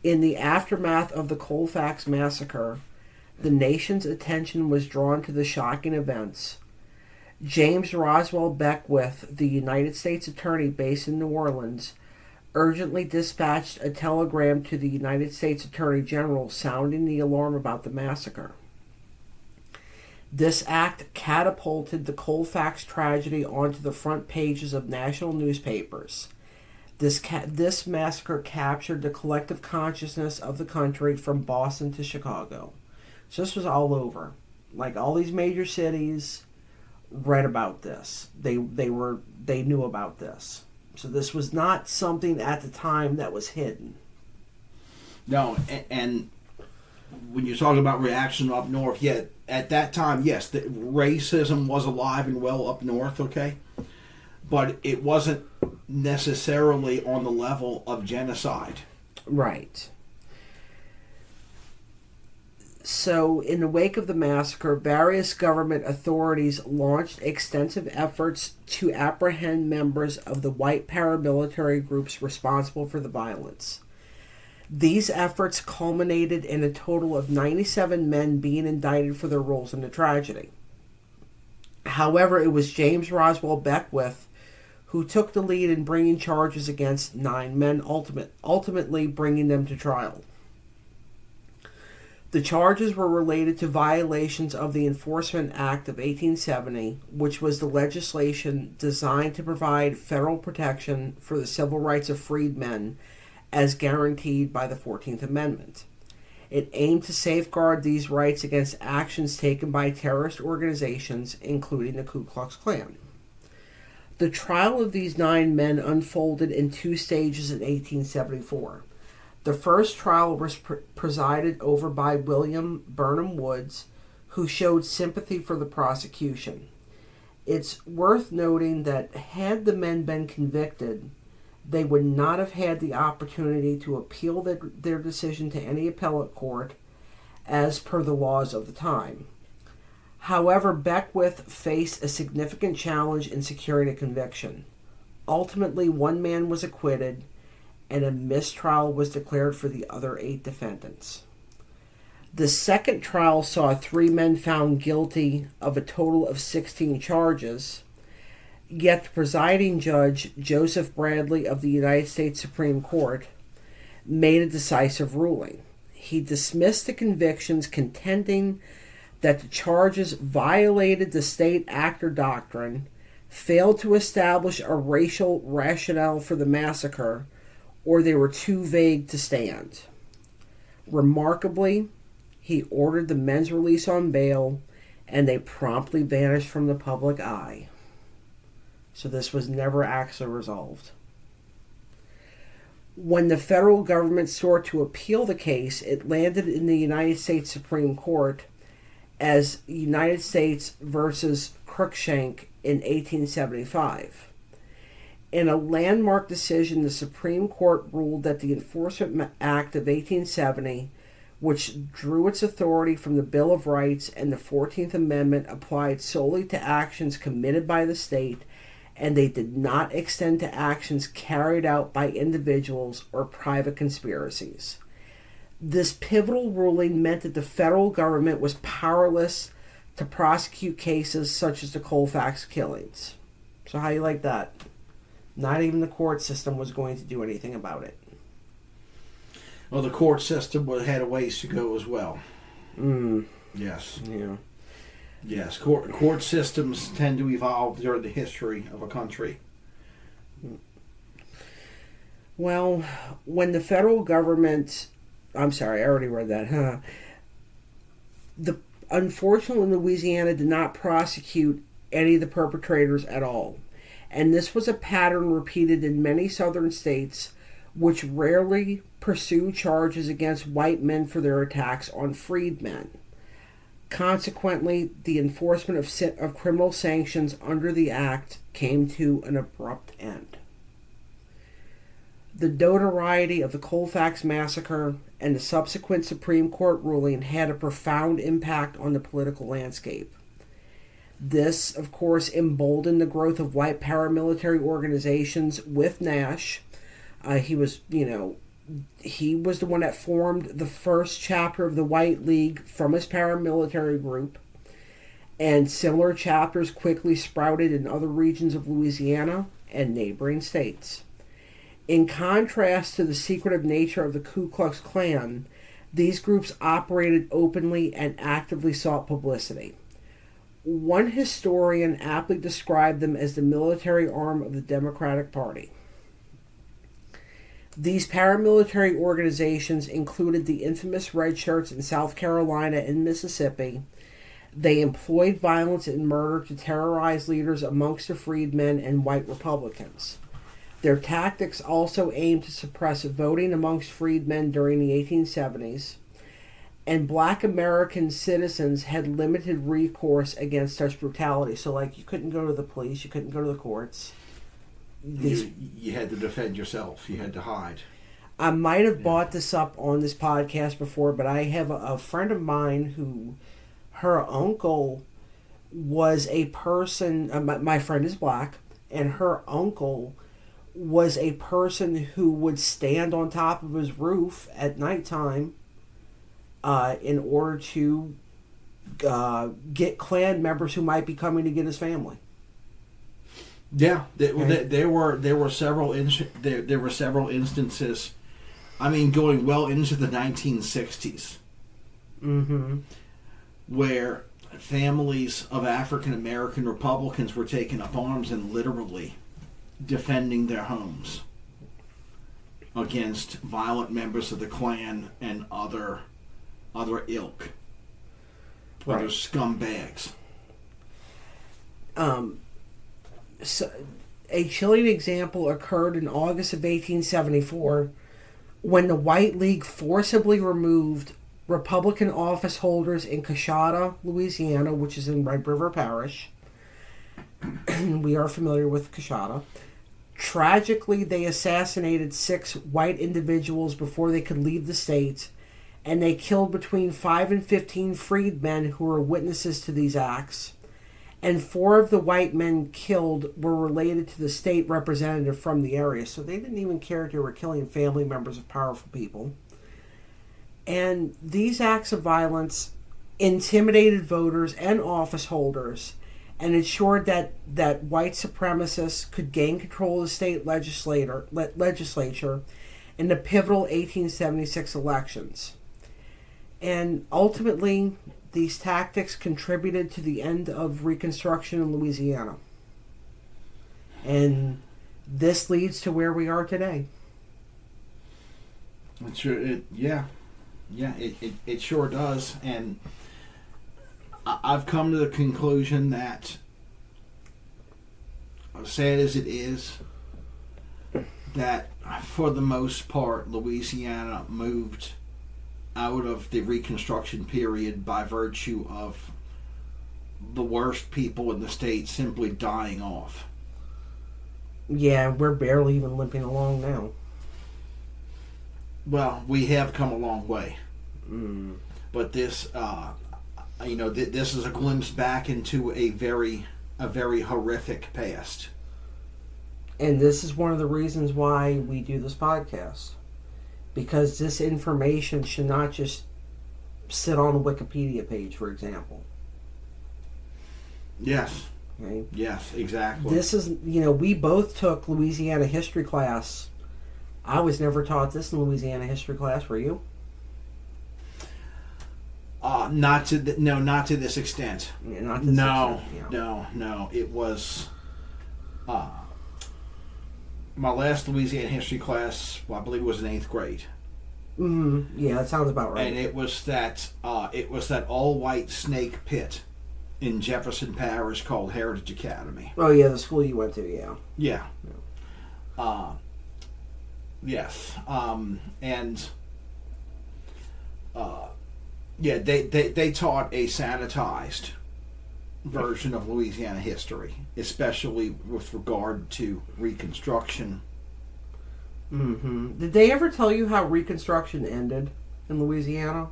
In the aftermath of the Colfax Massacre, the nation's attention was drawn to the shocking events. James Roswell Beckwith, the United States Attorney based in New Orleans, urgently dispatched a telegram to the United States Attorney General sounding the alarm about the massacre. This act catapulted the Colfax tragedy onto the front pages of national newspapers. This massacre captured the collective consciousness of the country from Boston to Chicago. So this was all over. Like, all these major cities read about this. They knew about this. So this was not something at the time that was hidden. No, and when you're talking about reaction up north, yeah, at that time, yes, the racism was alive and well up north, okay? But it wasn't necessarily on the level of genocide. Right. So, in the wake of the massacre, various government authorities launched extensive efforts to apprehend members of the white paramilitary groups responsible for the violence. These efforts culminated in a total of 97 men being indicted for their roles in the tragedy. However, it was James Roswell Beckwith who took the lead in bringing charges against 9 men, ultimately bringing them to trial. The charges were related to violations of the Enforcement Act of 1870, which was the legislation designed to provide federal protection for the civil rights of freedmen as guaranteed by the 14th Amendment. It aimed to safeguard these rights against actions taken by terrorist organizations, including the Ku Klux Klan. The trial of these 9 men unfolded in 2 stages in 1874. The first trial was presided over by William Burnham Woods, who showed sympathy for the prosecution. It's worth noting that had the men been convicted, they would not have had the opportunity to appeal their decision to any appellate court as per the laws of the time. However, Beckwith faced a significant challenge in securing a conviction. Ultimately, 1 man was acquitted, and a mistrial was declared for the other 8 defendants. The second trial saw 3 men found guilty of a total of 16 charges, yet the presiding judge, Joseph Bradley of the United States Supreme Court, made a decisive ruling. He dismissed the convictions, contending that the charges violated the state actor doctrine, failed to establish a racial rationale for the massacre, or they were too vague to stand. Remarkably, he ordered the men's release on bail, and they promptly vanished from the public eye. So this was never actually resolved. When the federal government sought to appeal the case, it landed in the United States Supreme Court as United States versus Cruikshank in 1875. In a landmark decision, the Supreme Court ruled that the Enforcement Act of 1870, which drew its authority from the Bill of Rights and the 14th Amendment, applied solely to actions committed by the state, and they did not extend to actions carried out by individuals or private conspiracies. This pivotal ruling meant that the federal government was powerless to prosecute cases such as the Colfax killings. So how do you like that? Not even the court system was going to do anything about it. Well, the court system had a ways to go as well. Yes. Yeah. Yes. Court systems tend to evolve during the history of a country. Well, when the federal government... I'm sorry, I already read that. Unfortunately, Louisiana did not prosecute any of the perpetrators at all. And this was a pattern repeated in many southern states, which rarely pursue charges against white men for their attacks on freedmen. Consequently, the enforcement of criminal sanctions under the Act came to an abrupt end. The notoriety of the Colfax Massacre and the subsequent Supreme Court ruling had a profound impact on the political landscape. This, of course, emboldened the growth of white paramilitary organizations with Nash. He was the one that formed the first chapter of the White League from his paramilitary group. And similar chapters quickly sprouted in other regions of Louisiana and neighboring states. In contrast to the secretive nature of the Ku Klux Klan, these groups operated openly and actively sought publicity. One historian aptly described them as the military arm of the Democratic Party. These paramilitary organizations included the infamous Red Shirts in South Carolina and Mississippi. They employed violence and murder to terrorize leaders amongst the freedmen and white Republicans. Their tactics also aimed to suppress voting amongst freedmen during the 1870s, and black American citizens had limited recourse against such brutality. So, you couldn't go to the police, you couldn't go to the courts. You had to defend yourself. You had to hide. I might have brought this up on this podcast before, but I have a friend of mine who, her uncle was a person, my friend is black, and her uncle was a person who would stand on top of his roof at nighttime in order to get Klan members who might be coming to get his family. Yeah, there were several instances. I mean, going well into the 1960s, where families of African American Republicans were taking up arms and literally defending their homes against violent members of the Klan and other ilk, other scumbags. So, a chilling example occurred in August of 1874 when the White League forcibly removed Republican office holders in Coshada, Louisiana, which is in Red River Parish. We are familiar with Coshada. Tragically, they assassinated 6 white individuals before they could leave the state, and they killed between 5 and 15 freedmen who were witnesses to these acts. And 4 of the white men killed were related to the state representative from the area. So they didn't even care if they were killing family members of powerful people. And these acts of violence intimidated voters and office holders and ensured that white supremacists could gain control of the state legislature in the pivotal 1876 elections. And ultimately, these tactics contributed to the end of Reconstruction in Louisiana. And this leads to where we are today. It sure does. And I've come to the conclusion that, sad as it is, that for the most part, Louisiana moved out of the Reconstruction period by virtue of the worst people in the state simply dying off. Yeah, we're barely even limping along now. Well, we have come a long way. Mm. But this, this is a glimpse back into a very horrific past. And this is one of the reasons why we do this podcast. Because this information should not just sit on a Wikipedia page, for example. Yes. Okay? Yes, exactly. This is, we both took Louisiana history class. I was never taught this in Louisiana history class. Were you? Not to this extent. Yeah, not to this extent. No. It was my last Louisiana history class. Well, I believe it was in 8th grade. Mm-hmm. Yeah, that sounds about right. And it was that all-white snake pit in Jefferson Parish called Heritage Academy. Oh yeah, the school you went to. Yeah. Yeah. Yes. They taught a sanitized version of Louisiana history, especially with regard to Reconstruction. Mm-hmm. Did they ever tell you how Reconstruction ended in Louisiana?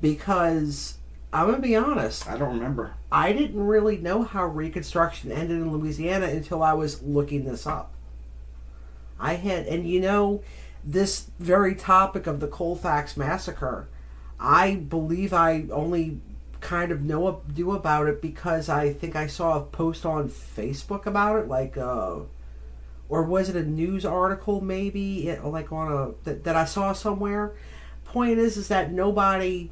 Because I'm gonna be honest, I don't remember. I didn't really know how Reconstruction ended in Louisiana until I was looking this up. This very topic of the Colfax Massacre, I believe I only kind of knew about it because I think I saw a post on Facebook about it, or was it a news article maybe, that I saw somewhere. Point is that nobody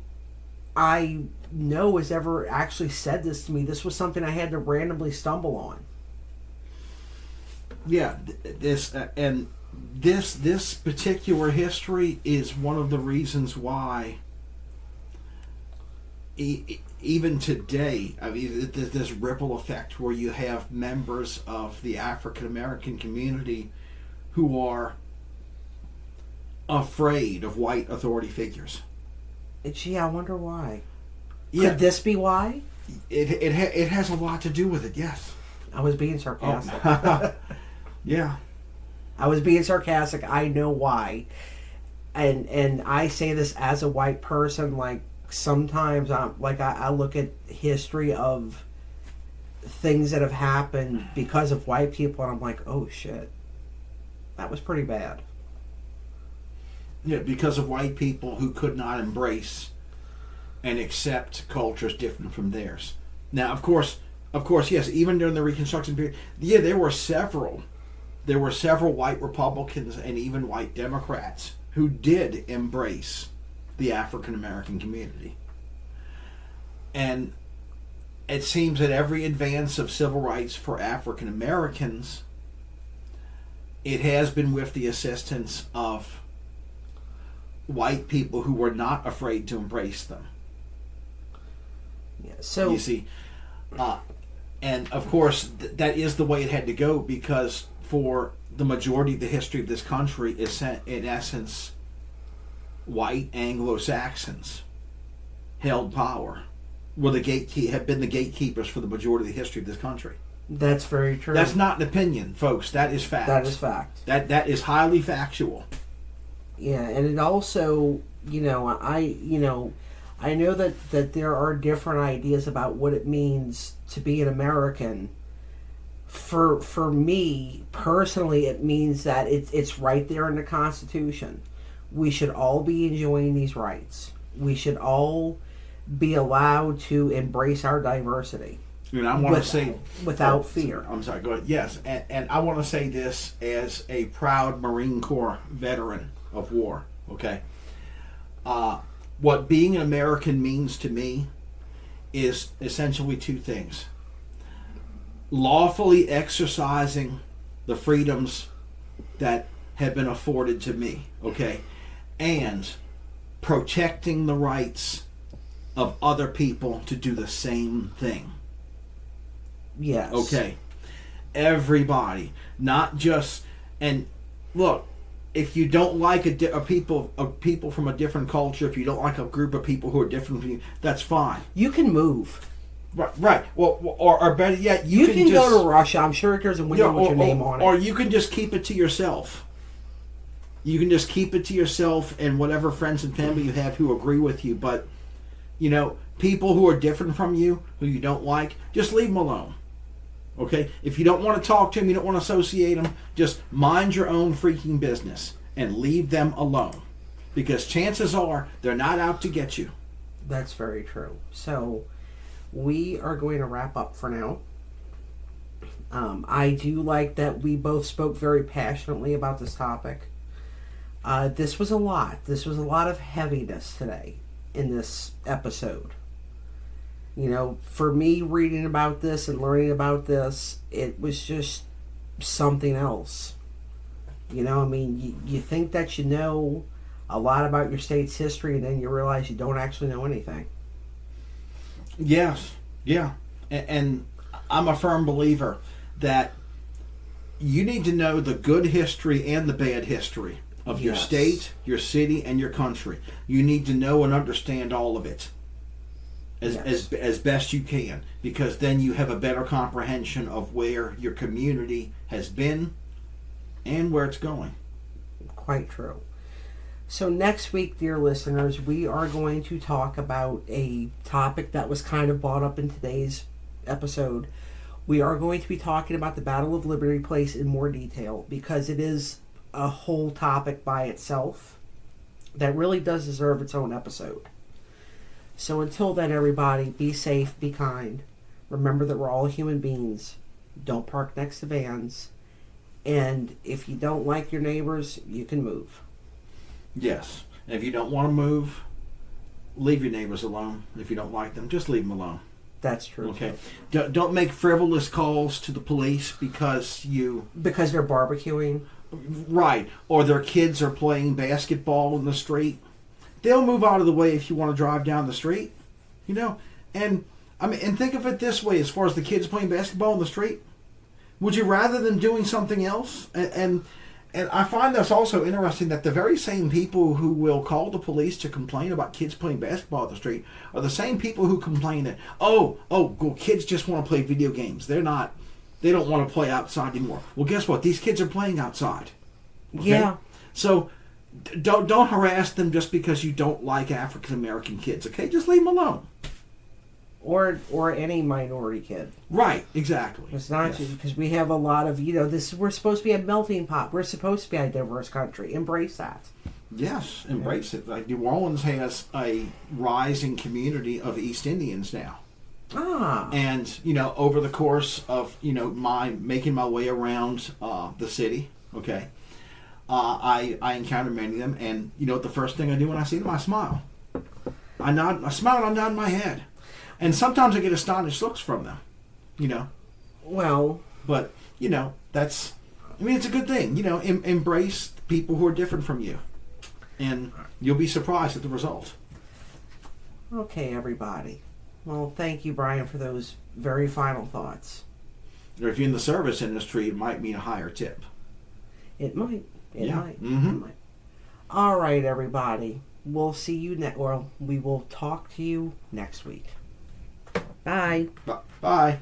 I know has ever actually said this to me. This was something I had to randomly stumble on. Yeah, this particular history is one of the reasons why even today, I mean, this ripple effect where you have members of the African American community who are afraid of white authority figures. Gee, I wonder why. Yeah. Could this be why? It has a lot to do with it, yes. I was being sarcastic. Oh. Yeah. I was being sarcastic. I know why. And I say this as a white person, sometimes I look at history of things that have happened because of white people and I'm like, oh shit. That was pretty bad. Yeah, because of white people who could not embrace and accept cultures different from theirs. Now, of course, yes, even during the Reconstruction period, yeah, there were several white Republicans and even white Democrats who did embrace the African American community. And it seems that every advance of civil rights for African Americans, it has been with the assistance of white people who were not afraid to embrace them. Yeah, so you see, and of course that is the way it had to go, because for the majority of the history of this country is in essence white Anglo-Saxons held power, have been the gatekeepers for the majority of the history of this country. That's very true. That's not an opinion, folks. That is fact. That is fact. That is highly factual. Yeah, and it also, I know that there are different ideas about what it means to be an American. For me personally, it means that it's right there in the Constitution. We should all be enjoying these rights. We should all be allowed to embrace our diversity. And I want to say without fear. I'm sorry. Go ahead. Yes, and I want to say this as a proud Marine Corps veteran of war. Okay. What being an American means to me is essentially two things: lawfully exercising the freedoms that have been afforded to me, okay? And protecting the rights of other people to do the same thing. Yes. Okay. Everybody, not just, and look, if you don't like a people from a different culture, if you don't like a group of people who are different from you, that's fine. You can move. Right. Well, or better yet, you can just go to Russia. I'm sure there's a window with your name on it. Or you can just keep it to yourself. You can just keep it to yourself and whatever friends and family you have who agree with you. But, people who are different from you, who you don't like, just leave them alone. Okay? If you don't want to talk to them, you don't want to associate them, just mind your own freaking business and leave them alone. Because chances are they're not out to get you. That's very true. So, we are going to wrap up for now. I do like that we both spoke very passionately about this topic. This was a lot. This was a lot of heaviness today in this episode. For me reading about this and learning about this, it was just something else. You think that you know a lot about your state's history, and then you realize you don't actually know anything. Yes, yeah. And I'm a firm believer that you need to know the good history and the bad history of your state, your city, and your country. You need to know and understand all of it as best you can, because then you have a better comprehension of where your community has been and where it's going. Quite true. So next week, dear listeners, we are going to talk about a topic that was kind of brought up in today's episode. We are going to be talking about the Battle of Liberty Place in more detail, because it is a whole topic by itself that really does deserve its own episode. So until then, everybody, be safe, be kind. Remember that we're all human beings. Don't park next to vans. And if you don't like your neighbors, you can move. Yes. And if you don't want to move, leave your neighbors alone. If you don't like them, just leave them alone. That's true. Okay. Don't make frivolous calls to the police because they're barbecuing. Right. Or their kids are playing basketball in the street. They'll move out of the way if you want to drive down the street. And think of it this way, as far as the kids playing basketball in the street. Would you rather them doing something else? And I find this also interesting that the very same people who will call the police to complain about kids playing basketball in the street are the same people who complain that, kids just want to play video games. They don't want to play outside anymore. Well, guess what? These kids are playing outside. Okay? Yeah. So don't harass them just because you don't like African American kids. Okay, just leave them alone. Or any minority kid. Right, exactly. It's not because we have a lot of, we're supposed to be a melting pot. We're supposed to be a diverse country. Embrace that. Yes, embrace it. Like New Orleans has a rising community of East Indians now. And, over the course of, making my way around the city, okay, I encounter many of them, and, the first thing I do when I see them, I smile. I smile and I nod my head. And sometimes I get astonished looks from them, Well. But, it's a good thing. Embrace people who are different from you. And you'll be surprised at the result. Okay, everybody. Well, thank you, Brian, for those very final thoughts. Or if you're in the service industry, it might mean a higher tip. It might. It might. Mm-hmm. It might. All right, everybody. We'll see you we will talk to you next week. Bye. Bye.